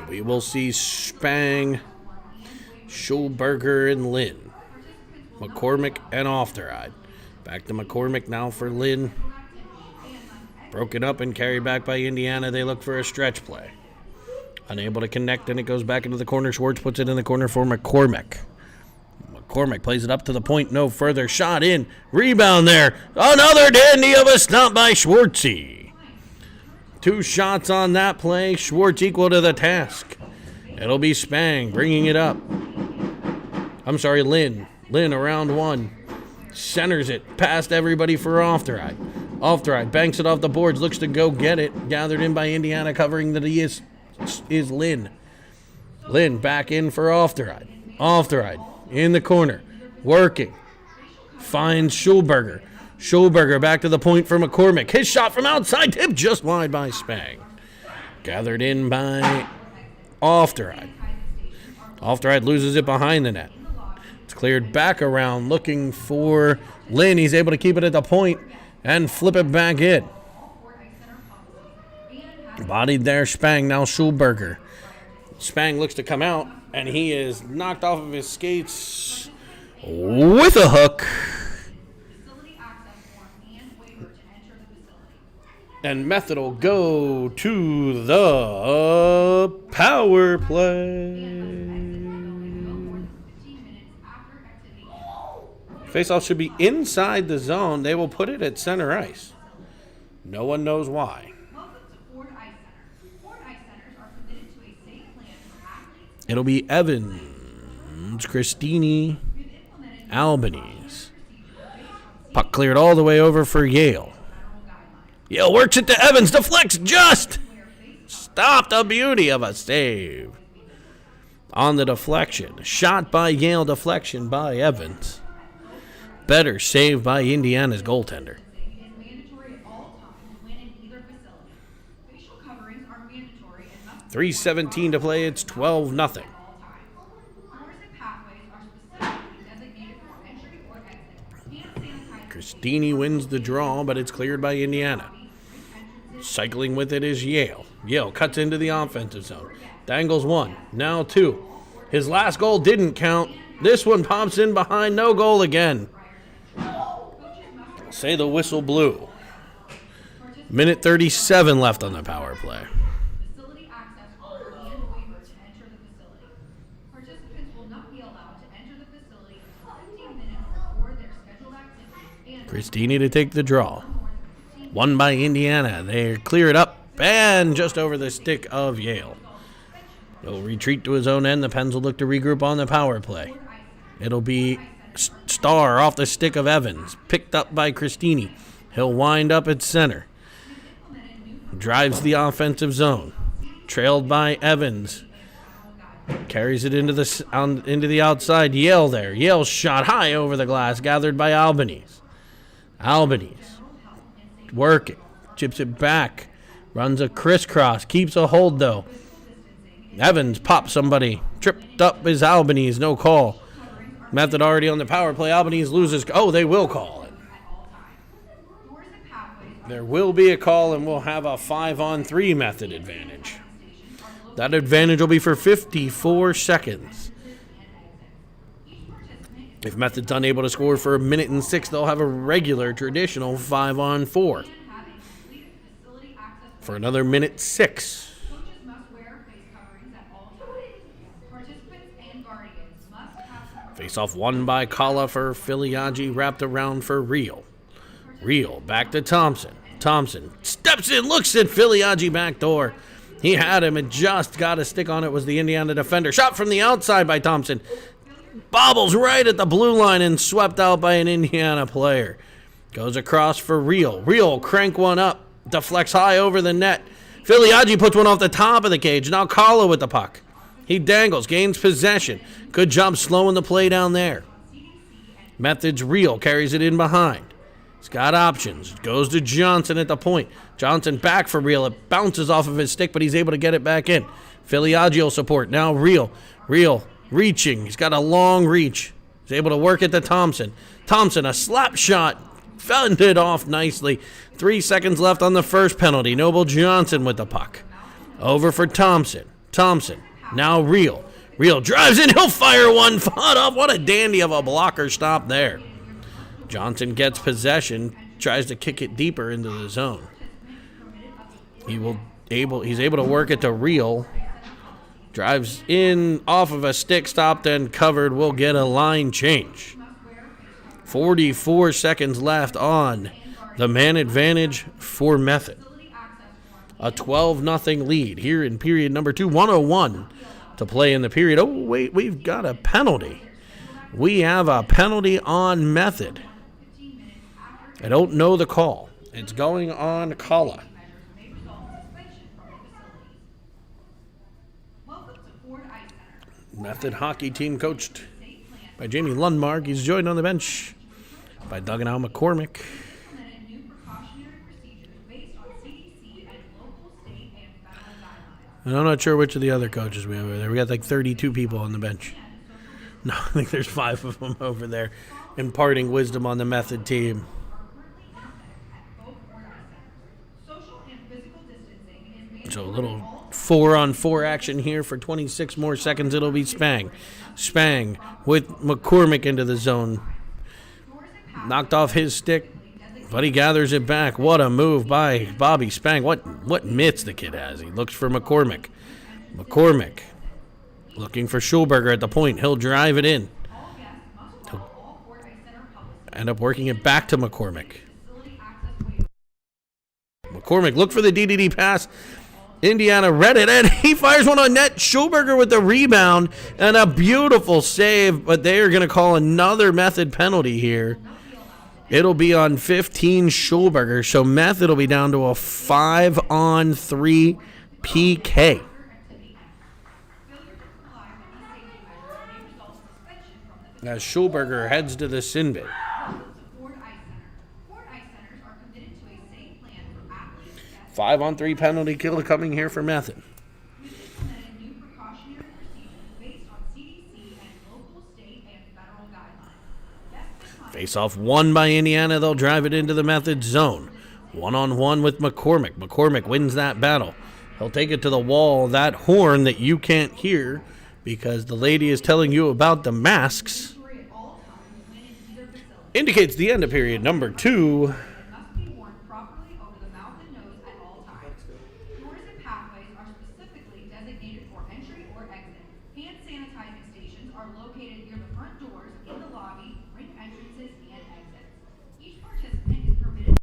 We will see Spang, Schulberger, and Lynn. McCormick and Ofteride. Back to McCormick now for Lynn. Broken up and carried back by Indiana. They look for a stretch play. Unable to connect, and it goes back into the corner. Schwartz puts it in the corner for McCormick. McCormick plays it up to the point. No further. Shot in. Rebound there. Another dandy of a stop by Schwartzy. 2 shots on that play. Schwartz equal to the task. It'll be Spang bringing it up. I'm sorry, Lynn. Lynn around one. Centers it past everybody for Ofteride. Ofteride banks it off the boards. Looks to go get it. Gathered in by Indiana. Covering the D is Lynn. Lynn back in for Ofteride. Ofteride in the corner. Working. Finds Schulberger. Schulberger back to the point for McCormick. His shot from outside, tipped just wide by Spang. Gathered in by Ofteride. Ofteride loses it behind the net. It's cleared back around looking for Lynn. He's able to keep it at the point and flip it back in. Bodied there, Spang, now Schulberger. Spang looks to come out, and he is knocked off of his skates with a hook. And Method will go to the power play. Faceoff should be inside the zone. They will put it at center ice. No one knows why. It'll be Evans, Christini, Albanese. Puck cleared all the way over for Yale. Yale works it to Evans, deflects just. Stopped, a beauty of a save. On the deflection. Shot by Yale, deflection by Evans. Better save by Indiana's goaltender. 3:17 to play, it's 12-0. Christini wins the draw, but it's cleared by Indiana. Cycling with it is Yale. Yale cuts into the offensive zone. Dangles one, now two. His last goal didn't count. This one pops in behind, no goal again. Say the whistle blew. Minute 37 left on the power play. Facility access order and waiver to enter the facility. Participants will not be allowed to enter the facility until 15 minutes before their scheduled activity. And Christini to take the draw. Won by Indiana. They clear it up and just over the stick of Yale. He'll retreat to his own end. The Pens will look to regroup on the power play. It'll be Starr off the stick of Evans, picked up by Christini. He'll wind up at center. Drives the offensive zone. Trailed by Evans. Carries it into the outside. Yale there. Yale shot high over the glass, gathered by Albanese. Albanese working. Chips it back. Runs a crisscross. Keeps a hold, though. Evans pops somebody. Tripped up is Albanese. No call. Method already on the power play. Albanese loses. Oh, they will call it. There will be a call, and we'll have a 5-on-3 Method advantage. That advantage will be for 54 seconds. If Method's unable to score for a minute and 6, they'll have a regular, traditional 5-on-4. For another minute 6. coaches must wear face coverings at all times. Participants and guardians must have Face-off won by Kala for Filiaggi, wrapped around for Real. Real back to Thompson. Thompson steps in, looks at Filiaggi back door. He had him and just got a stick on it, was the Indiana defender. Shot from the outside by Thompson. Bobbles right at the blue line and swept out by an Indiana player. Goes across for Real. Real crank one up. Deflects high over the net. Filiaggi puts one off the top of the cage. Now Kala with the puck. He dangles, gains possession. Good job slowing the play down there. Method's Real carries it in behind. He's got options. Goes to Johnson at the point. Johnson back for Real. It bounces off of his stick, but he's able to get it back in. Filiaggi will support. Now Real. Real reaching. He's got a long reach. He's able to work it to Thompson. Thompson, a slap shot. Fended off nicely. 3 seconds left on the first penalty. Noble Johnson with the puck. Over for Thompson. Thompson. Now Real. Real drives in. He'll fire one. Fought off. What a dandy of a blocker stop there. Johnson gets possession. Tries to kick it deeper into the zone. He's able to work it to Real. Drives in off of a stick, stopped and covered. Will get a line change. 44 seconds left on the man advantage for Method. A 12-0 lead here in period number 2. 1:01 to play in the period. Oh, wait, we've got a penalty. We have a penalty on Method. I don't know the call. It's going on Kala. Method hockey team coached by Jamie Lundmark. He's joined on the bench by Doug and Al McCormick. And I'm not sure which of the other coaches we have over there. We got like 32 people on the bench. No, I think there's 5 of them over there imparting wisdom on the Method team. So a little 4-on-4 action here for 26 more seconds. It'll be Spang. Spang with McCormick into the zone. Knocked off his stick, but he gathers it back. What a move by Bobby Spang. What mitts the kid has. He looks for McCormick. McCormick looking for Schulberger at the point. He'll drive it in. He'll end up working it back to McCormick. McCormick look for the DDD pass. Indiana read it, and he fires one on net. Schulberger with the rebound, and a beautiful save, but they are going to call another Method penalty here. It'll be on 15 Schulberger, so Method will be down to a 5-on-3 PK. As Schulberger heads to the sin bin. 5-on-3 penalty kill coming here for Method. Face off won by Indiana. They'll drive it into the Method's zone. 1-on-1 with McCormick. McCormick wins that battle. He'll take it to the wall. That horn that you can't hear because the lady is telling you about the masks indicates the end of period number 2. Must be worn properly over the mouth and nose at all times. Doors and pathways are specifically designated for entry or exit. Hand sanitizing stations are located near the front doors, in the lobby, ring entrances, and exits. Each participant is permitted.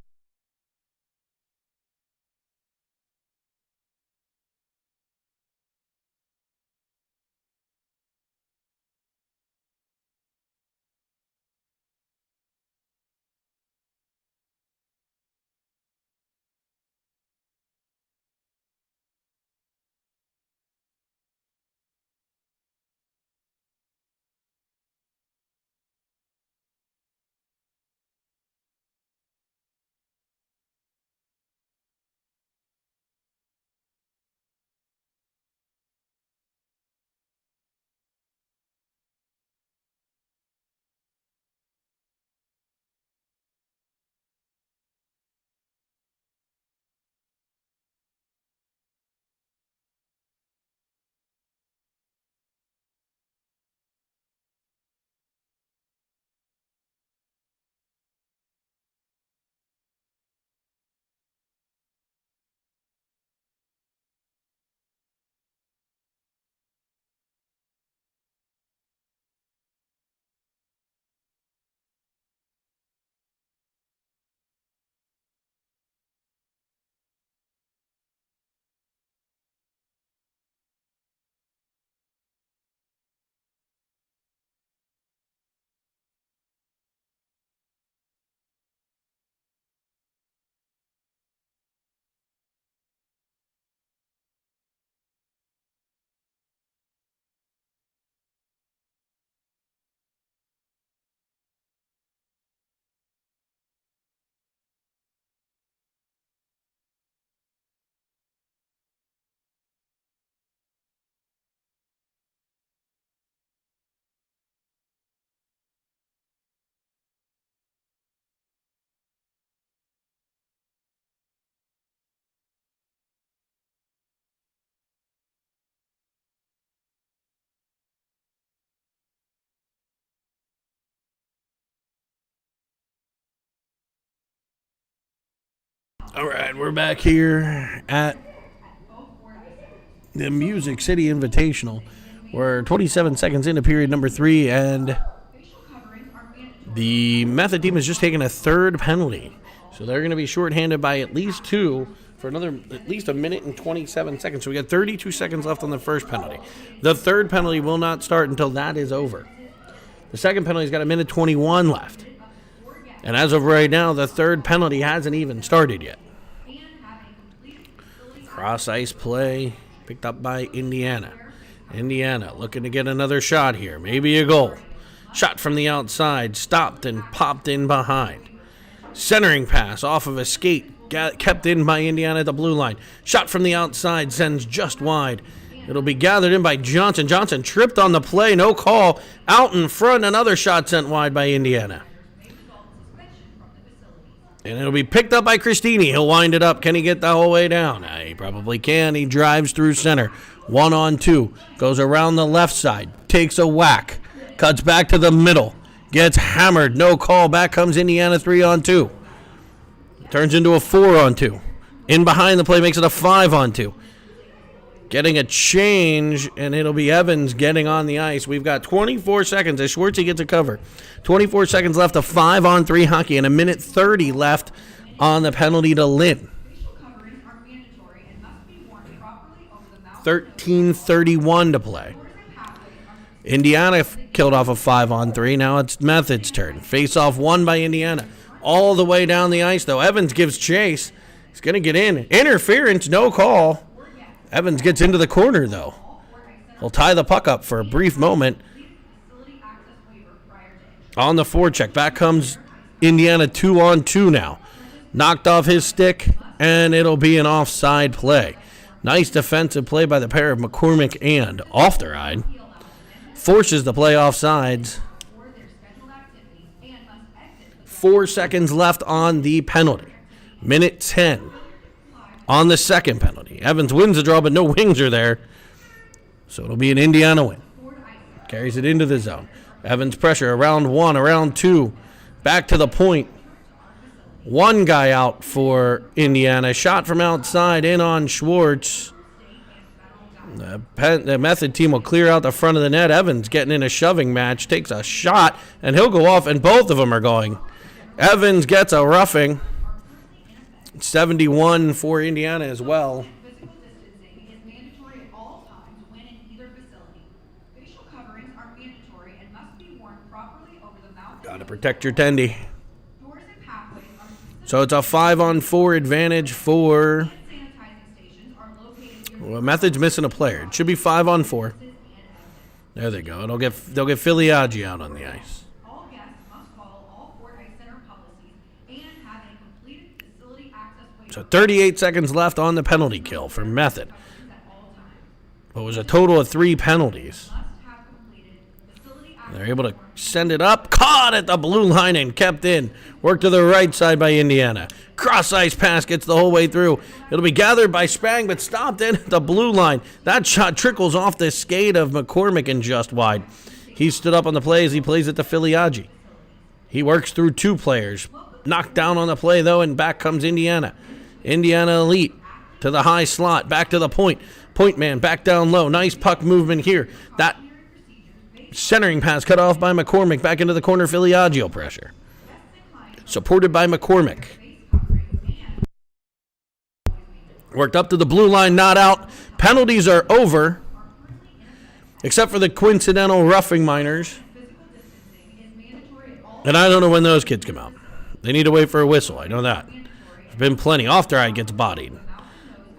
All right, we're back here at the Music City Invitational. We're 27 seconds into period number 3, and the Method team has just taken a third penalty. So they're going to be shorthanded by at least 2 for another at least a minute and 27 seconds. So we got 32 seconds left on the first penalty. The third penalty will not start until that is over. The second penalty's got a minute 21 left. And as of right now, the third penalty hasn't even started yet. Cross ice play picked up by Indiana. Indiana looking to get another shot here. Maybe a goal. Shot from the outside. Stopped and popped in behind. Centering pass off of a skate. Kept in by Indiana at the blue line. Shot from the outside. Sends just wide. It'll be gathered in by Johnson. Johnson tripped on the play. No call. Out in front. Another shot sent wide by Indiana. And it'll be picked up by Cristini. He'll wind it up. Can he get the whole way down? He probably can. He drives through center. 1-on-2. Goes around the left side. Takes a whack. Cuts back to the middle. Gets hammered. No call. Back comes Indiana 3-on-2. Turns into a 4-on-2. In behind the play makes it a 5-on-2. Getting a change, and it'll be Evans getting on the ice. We've got 24 seconds as Schwartzy gets a cover. 24 seconds left of 5-on-3 hockey, and a minute 30 left on the penalty to Lynn. 13:31 to play. Indiana killed off a 5-on-3. Now it's Method's turn. Face-off won by Indiana. All the way down the ice, though. Evans gives chase. He's going to get in. Interference, no call. Evans gets into the corner, though. He'll tie the puck up for a brief moment. On the forecheck, back comes Indiana 2-on-2 now. Knocked off his stick, and it'll be an offside play. Nice defensive play by the pair of McCormick and Ofteride. Forces the play offsides. 4 seconds left on the penalty. Minute 10 on the second penalty. Evans wins the draw, but no wings are there. So it'll be an Indiana win. Carries it into the zone. Evans pressure around 1, around 2. Back to the point. One guy out for Indiana. Shot from outside in on Schwartz. The Method team will clear out the front of the net. Evans getting in a shoving match. Takes a shot, and he'll go off, and both of them are going. Evans gets a roughing. 71 for Indiana as well. Physical distancing is mandatory at all times when in either facility. Facial coverings are mandatory and must be worn properly over the mouth. Got to protect your tendy. Doors and pathways are specific. So it's a 5-on-4 advantage for... Sanitizing stations are located near Well, Method's missing a player. It should be 5-on-4. There they go. They'll get Filiaggi out on the ice. all guests must follow all Ford Ice Center policies and have a completed facility access waiver So 38 seconds left on the penalty kill for Method. at all times. It was a total of 3 penalties. Must have completed facility access. They're able to send it up. Caught at the blue line and kept in. Worked to the right side by Indiana. Cross ice pass gets the whole way through. It'll be gathered by Spang, but stopped in at the blue line. That shot trickles off the skate of McCormick and just wide. He stood up on the play as he plays it to Filiaggi. He works through 2 players. Knocked down on the play, though, and back comes Indiana. Indiana Elite to the high slot. Back to the point. Point man back down low. Nice puck movement here. That centering pass cut off by McCormick. Back into the corner. Filiaggio pressure. Supported by McCormick. Worked up to the blue line, not out. Penalties are over, except for the coincidental roughing minors. And I don't know when those kids come out. They need to wait for a whistle. I know that. There's been plenty. Off-the-ride gets bodied.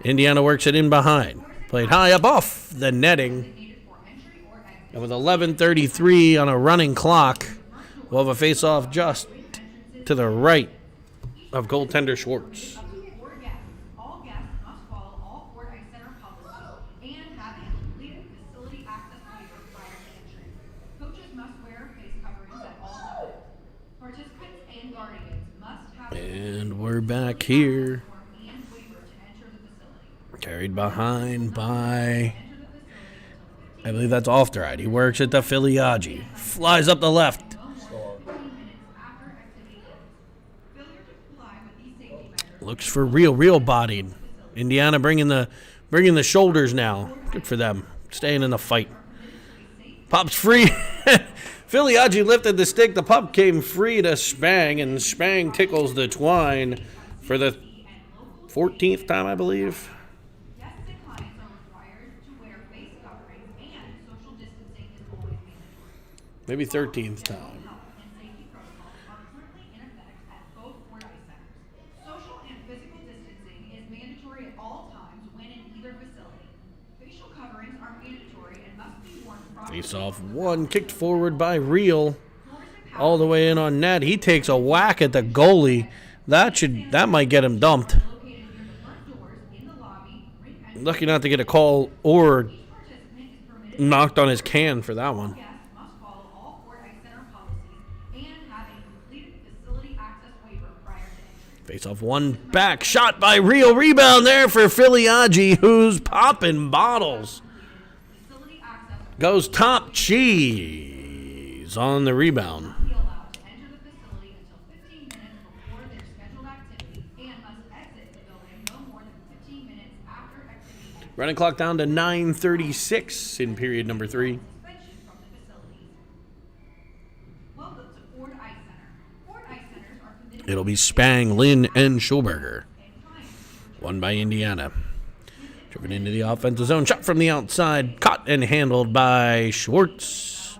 Indiana works it in behind. Played high up off the netting. And with 11:33 on a running clock, we'll have a face-off just to the right of goaltender Schwartz. All guests must follow all Ford Ice Center policies and have a completed facility access waiver prior to entry. Coaches must wear face coverings at all times. Participants and guardians must have And we're back here. form and waiver to enter the facility. Carried behind by, Enter the facility until I believe that's off the right. He works at the Filiaggi. Flies up the left. 15 minutes after activity ends. Failure to comply with these safety measures Looks for real bodied. Indiana bringing the shoulders now. Good for them. Staying in the fight. Pop's free. Filiaggi lifted the stick. The puck came free to Spang, and Spang tickles the twine for the 14th time, I believe. Guests and clients are required to wear face coverings and social distancing is always mandatory. Maybe 13th time. Health and safety protocols are currently in effect at both Ford Ice Centers. Social and physical distancing is mandatory at all times when in either facility. Facial coverings are mandatory and must be worn properly. Face off 1, kicked forward by Reel. All the way in on net. He takes a whack at the goalie. That might get him dumped. Located near the front doors in the lobby, ring entrance. Lucky not to get a call or Each participant is permitted. knocked on his can for that one. Guests must follow all Ford Ice Center policies and have a completed facility access waiver prior to entry. Face off 1, back shot by Reel. Rebound there for Filiaggi, who's popping bottles. Facility access Goes top cheese on the rebound. will be allowed to enter the facility until 15 minutes before their scheduled activity and must exit the building no more than 15 minutes after activity ends. Running clock down to 9:36 in period number 3. Suspension from the facilities. Welcome to Ford Ice Center. Ford Ice Centers are committed It'll be Spang, Lynn, and Schulberger. and clients. Won by Indiana. Driven into the offensive zone. Shot from the outside. Caught and handled by Schwartz.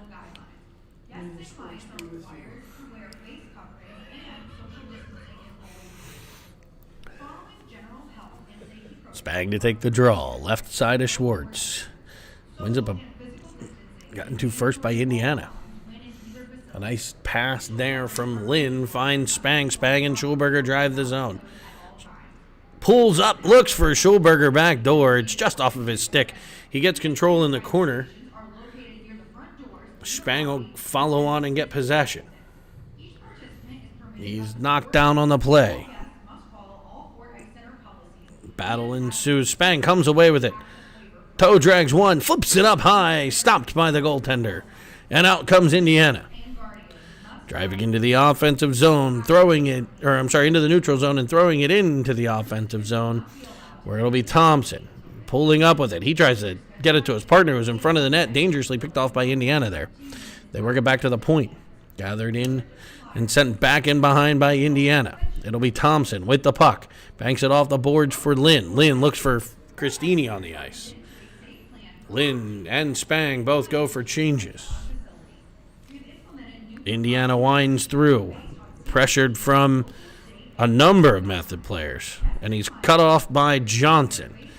Guests and clients are required to wear face coverings and social distancing is always. Following general health and safety protocols. Spang to take the draw. Left side of Schwartz. Wins up a. Gotten to first by Indiana. A nice pass there from Lynn. Finds Spang. Spang and Schulberger drive the zone. Pulls up, looks for Schulberger back door. It's just off of his stick. He gets control in the corner. Are located near the front doors. Spang will follow on and get possession. Each participant is permitted He's knocked down on the play. Guests must follow all Ford Ice Center policies. Battle ensues. Spang comes away with it. Toe drags one, flips it up high, stopped by the goaltender. And out comes Indiana. Driving into the offensive zone, into the neutral zone and throwing it into the offensive zone, where it'll be Thompson pulling up with it. He tries to get it to his partner who's in front of the net, dangerously picked off by Indiana there. They work it back to the point. Gathered in and sent back in behind by Indiana. It'll be Thompson with the puck. Banks it off the boards for Lynn. Lynn looks for Christini on the ice. Lynn and Spang both go for changes. Indiana winds through, pressured from a number of Method players, and he's cut off by Johnson.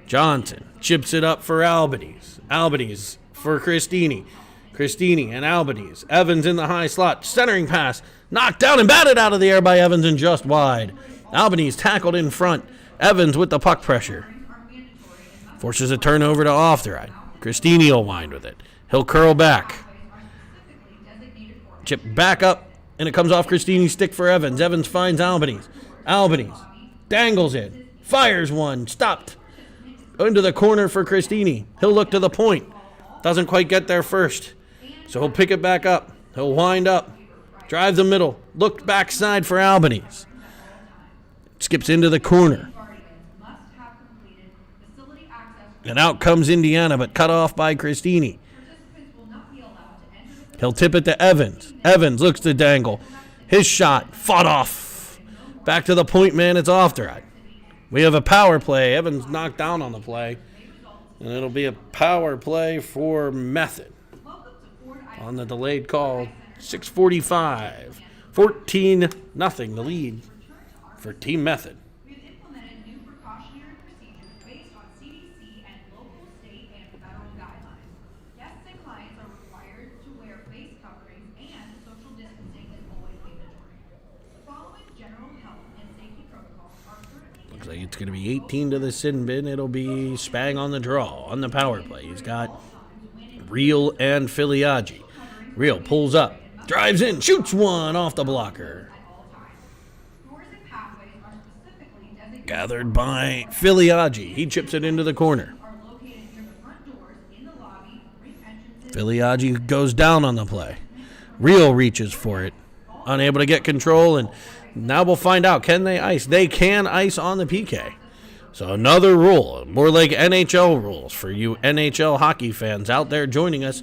Johnson chips it up for Albanese. Albanese for Christini. Christini and Albanese. Evans in the high slot. Centering pass. Knocked down and batted out of the air by Evans and just wide. Albanese tackled in front. Evans with the puck pressure. Forces a turnover to off the right. Christini will wind with it. He'll curl back. Chip back up, and it comes off Christini's stick for Evans. Evans finds Albanese. Albanese dangles it. Fires one. Stopped. Into the corner for Christini. He'll look to the point. Doesn't quite get there first. So he'll pick it back up. He'll wind up. Drive the middle. Look backside for Albanese. Skips into the corner. And out comes Indiana, but cut off by Christini. He'll tip it to Evans. Evans looks to dangle. His shot fought off. Back to the point man. It's off the right. We have a power play. Evans knocked down on the play. And it'll be a power play for Method. On the delayed call, 6:45. 14-0 the lead for Team Method. We've implemented new precautionary procedures based on CDC and local, state, and federal guidelines. Guests and clients are required to wear face coverings, and social distancing is always mandatory. Following general health and safety protocols are currently... Looks like it's going to be 18 to the sin bin. It'll be Spang on the draw, on the power play. He's got Real and Filiaggi. Real pulls up, drives in, shoots one off the blocker. Gathered by Filiaggi. He chips it into the corner. Filiaggi goes down on the play. Real reaches for it. Unable to get control, and now we'll find out. Can they ice? They can ice on the PK. So another rule, more like NHL rules for you NHL hockey fans out there joining us.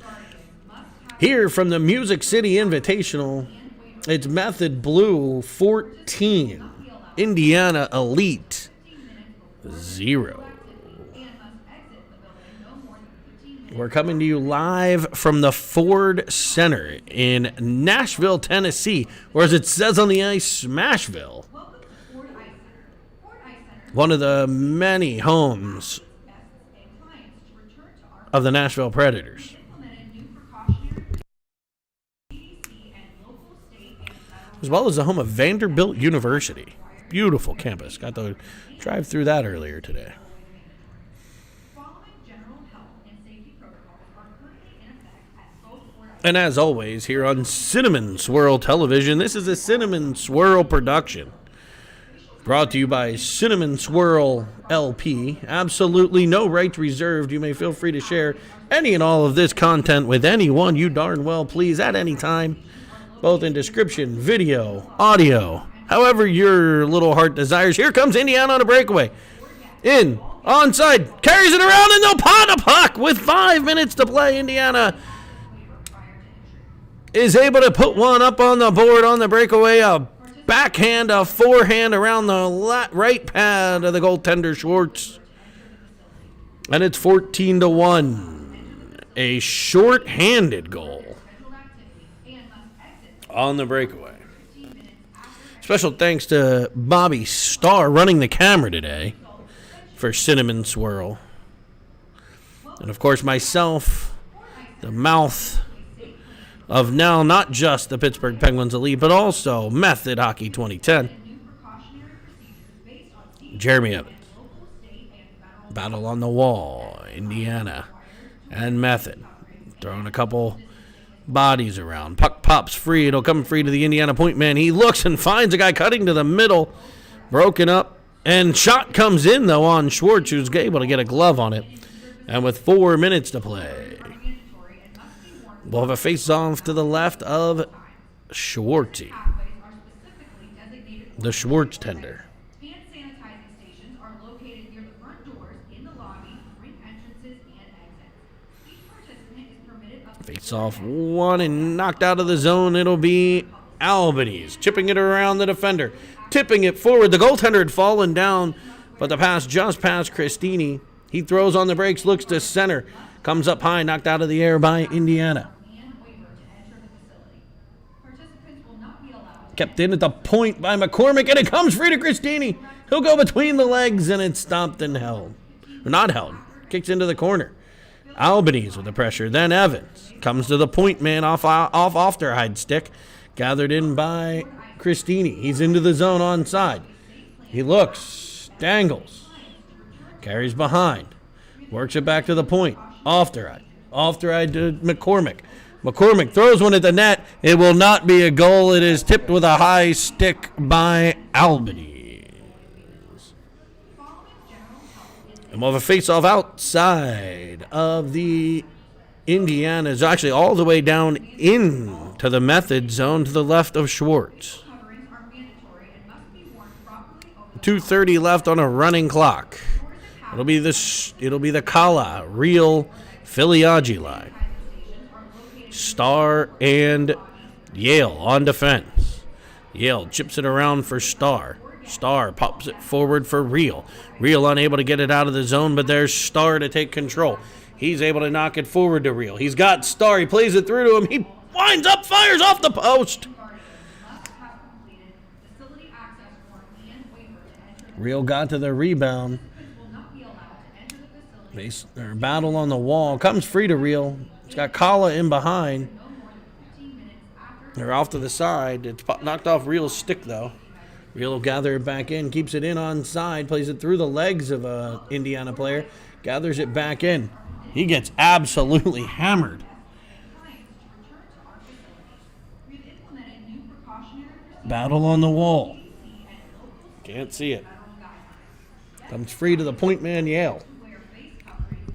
Here from the Music City Invitational, it's Method Blue 14, Indiana Elite 0. We're coming to you live from the Ford Center in Nashville, Tennessee, or as it says on the ice, Smashville. One of the many homes of the Nashville Predators. As well as the home of Vanderbilt University. Beautiful campus. Got to drive through that earlier today. And as always, here on Cinnamon Swirl Television, this is a Cinnamon Swirl production. Brought to you by Cinnamon Swirl LP. Absolutely no rights reserved. You may feel free to share any and all of this content with anyone you darn well please at any time. Both in description, video, audio, however your little heart desires. Here comes Indiana on a breakaway. In, onside, carries it around, and they'll pot a puck with 5 minutes to play. Indiana is able to put one up on the board on the breakaway. A backhand, a forehand around the right pad of the goaltender Schwartz. And it's 14-1. A short-handed goal on the breakaway. Special thanks to Bobby Starr running the camera today for Cinnamon Swirl. And of course myself, the mouth of now not just the Pittsburgh Penguins Elite, but also Method Hockey 2010. Jeremy Evans. Battle on the wall, Indiana and Method. Throwing a couple Bodies around. Puck pops free. It'll come free to the Indiana point man. He looks and finds a guy cutting to the middle. Broken up. And shot comes in, though, on Schwartz, who's able to get a glove on it. And with 4 minutes to play, we'll have a face-off to the left of Schwartzy, the Schwartz tender. Hand sanitizing stations are located near the front doors, in the lobby, rink entrances, and exits. Each participant is permitted up to Face-off one and knocked out of the zone. It'll be Albanese chipping it around the defender, tipping it forward. The goaltender had fallen down, but the pass just past Cristini. He throws on the brakes, looks to center, comes up high, knocked out of the air by Indiana. and waiver to enter the facility. Participants will not be allowed to Kept in at the point by McCormick, and it comes free to Cristini. He'll go between the legs, and it's stopped and held. Not held. Kicks into the corner. Albanese with the pressure. Then Evans comes to the point man off Ofterhide stick. Gathered in by Cristini. He's into the zone onside. He looks, dangles, carries behind, works it back to the point. Ofterhide to McCormick. McCormick throws one at the net. It will not be a goal. It is tipped with a high stick by Albany. And we'll have a face-off outside of the Indiana's, actually all the way down into the method zone to the left of Schwartz. coverings are mandatory and must be worn properly over the 2:30 left on a running clock. It'll be the Kala, real Filiagi line. stations are located Star and Yale on defense. Yale chips it around for Star. Star pops it forward for Real. Real unable to get it out of the zone, but there's Star to take control. He's able to knock it forward to Real. He's got Star. He plays it through to him. He winds up, fires off the post. must have completed facility access form and waiver to enter. Real got to the rebound. Participants will not be allowed to enter the facility Battle on the wall. Comes free to Real. It's got Kala in behind. no more than 15 minutes after They're off to the side. It's knocked off Real's stick, though. Real will gather it back in. Keeps it in onside. Plays it through the legs of a Indiana player. Gathers it back in. He gets absolutely hammered. clients to return to our facility. We've implemented new precautionary procedures Battle on the wall. and local Can't see it. federal guidelines. Comes free to the point man, Yale. Wear face coverings.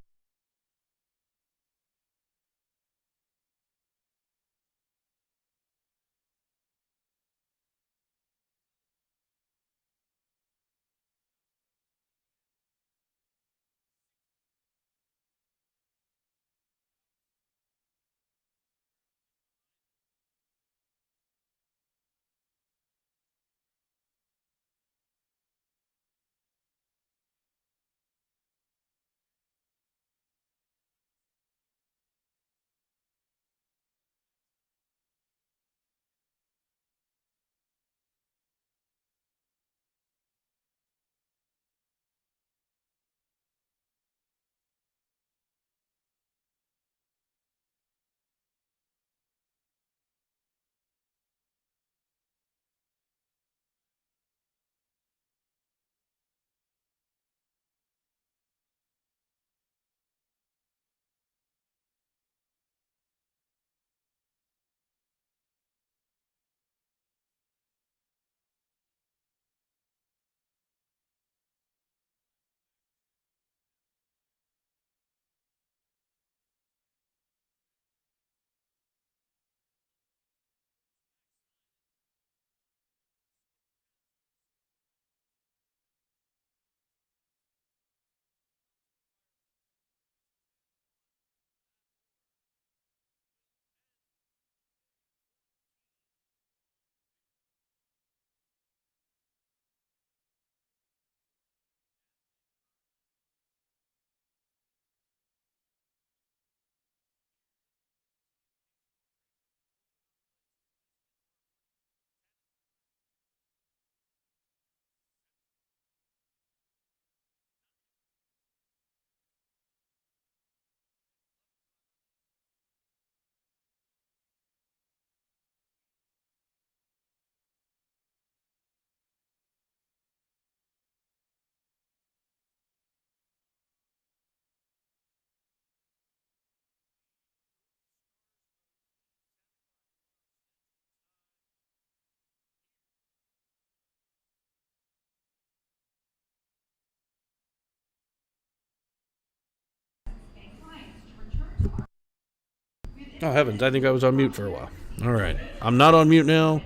Oh, heavens. I think I was on mute for a while. All right. I'm not on mute now.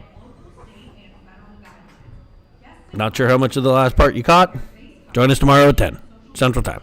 Not sure how much of the last part you caught. Join us tomorrow at 10 Central Time.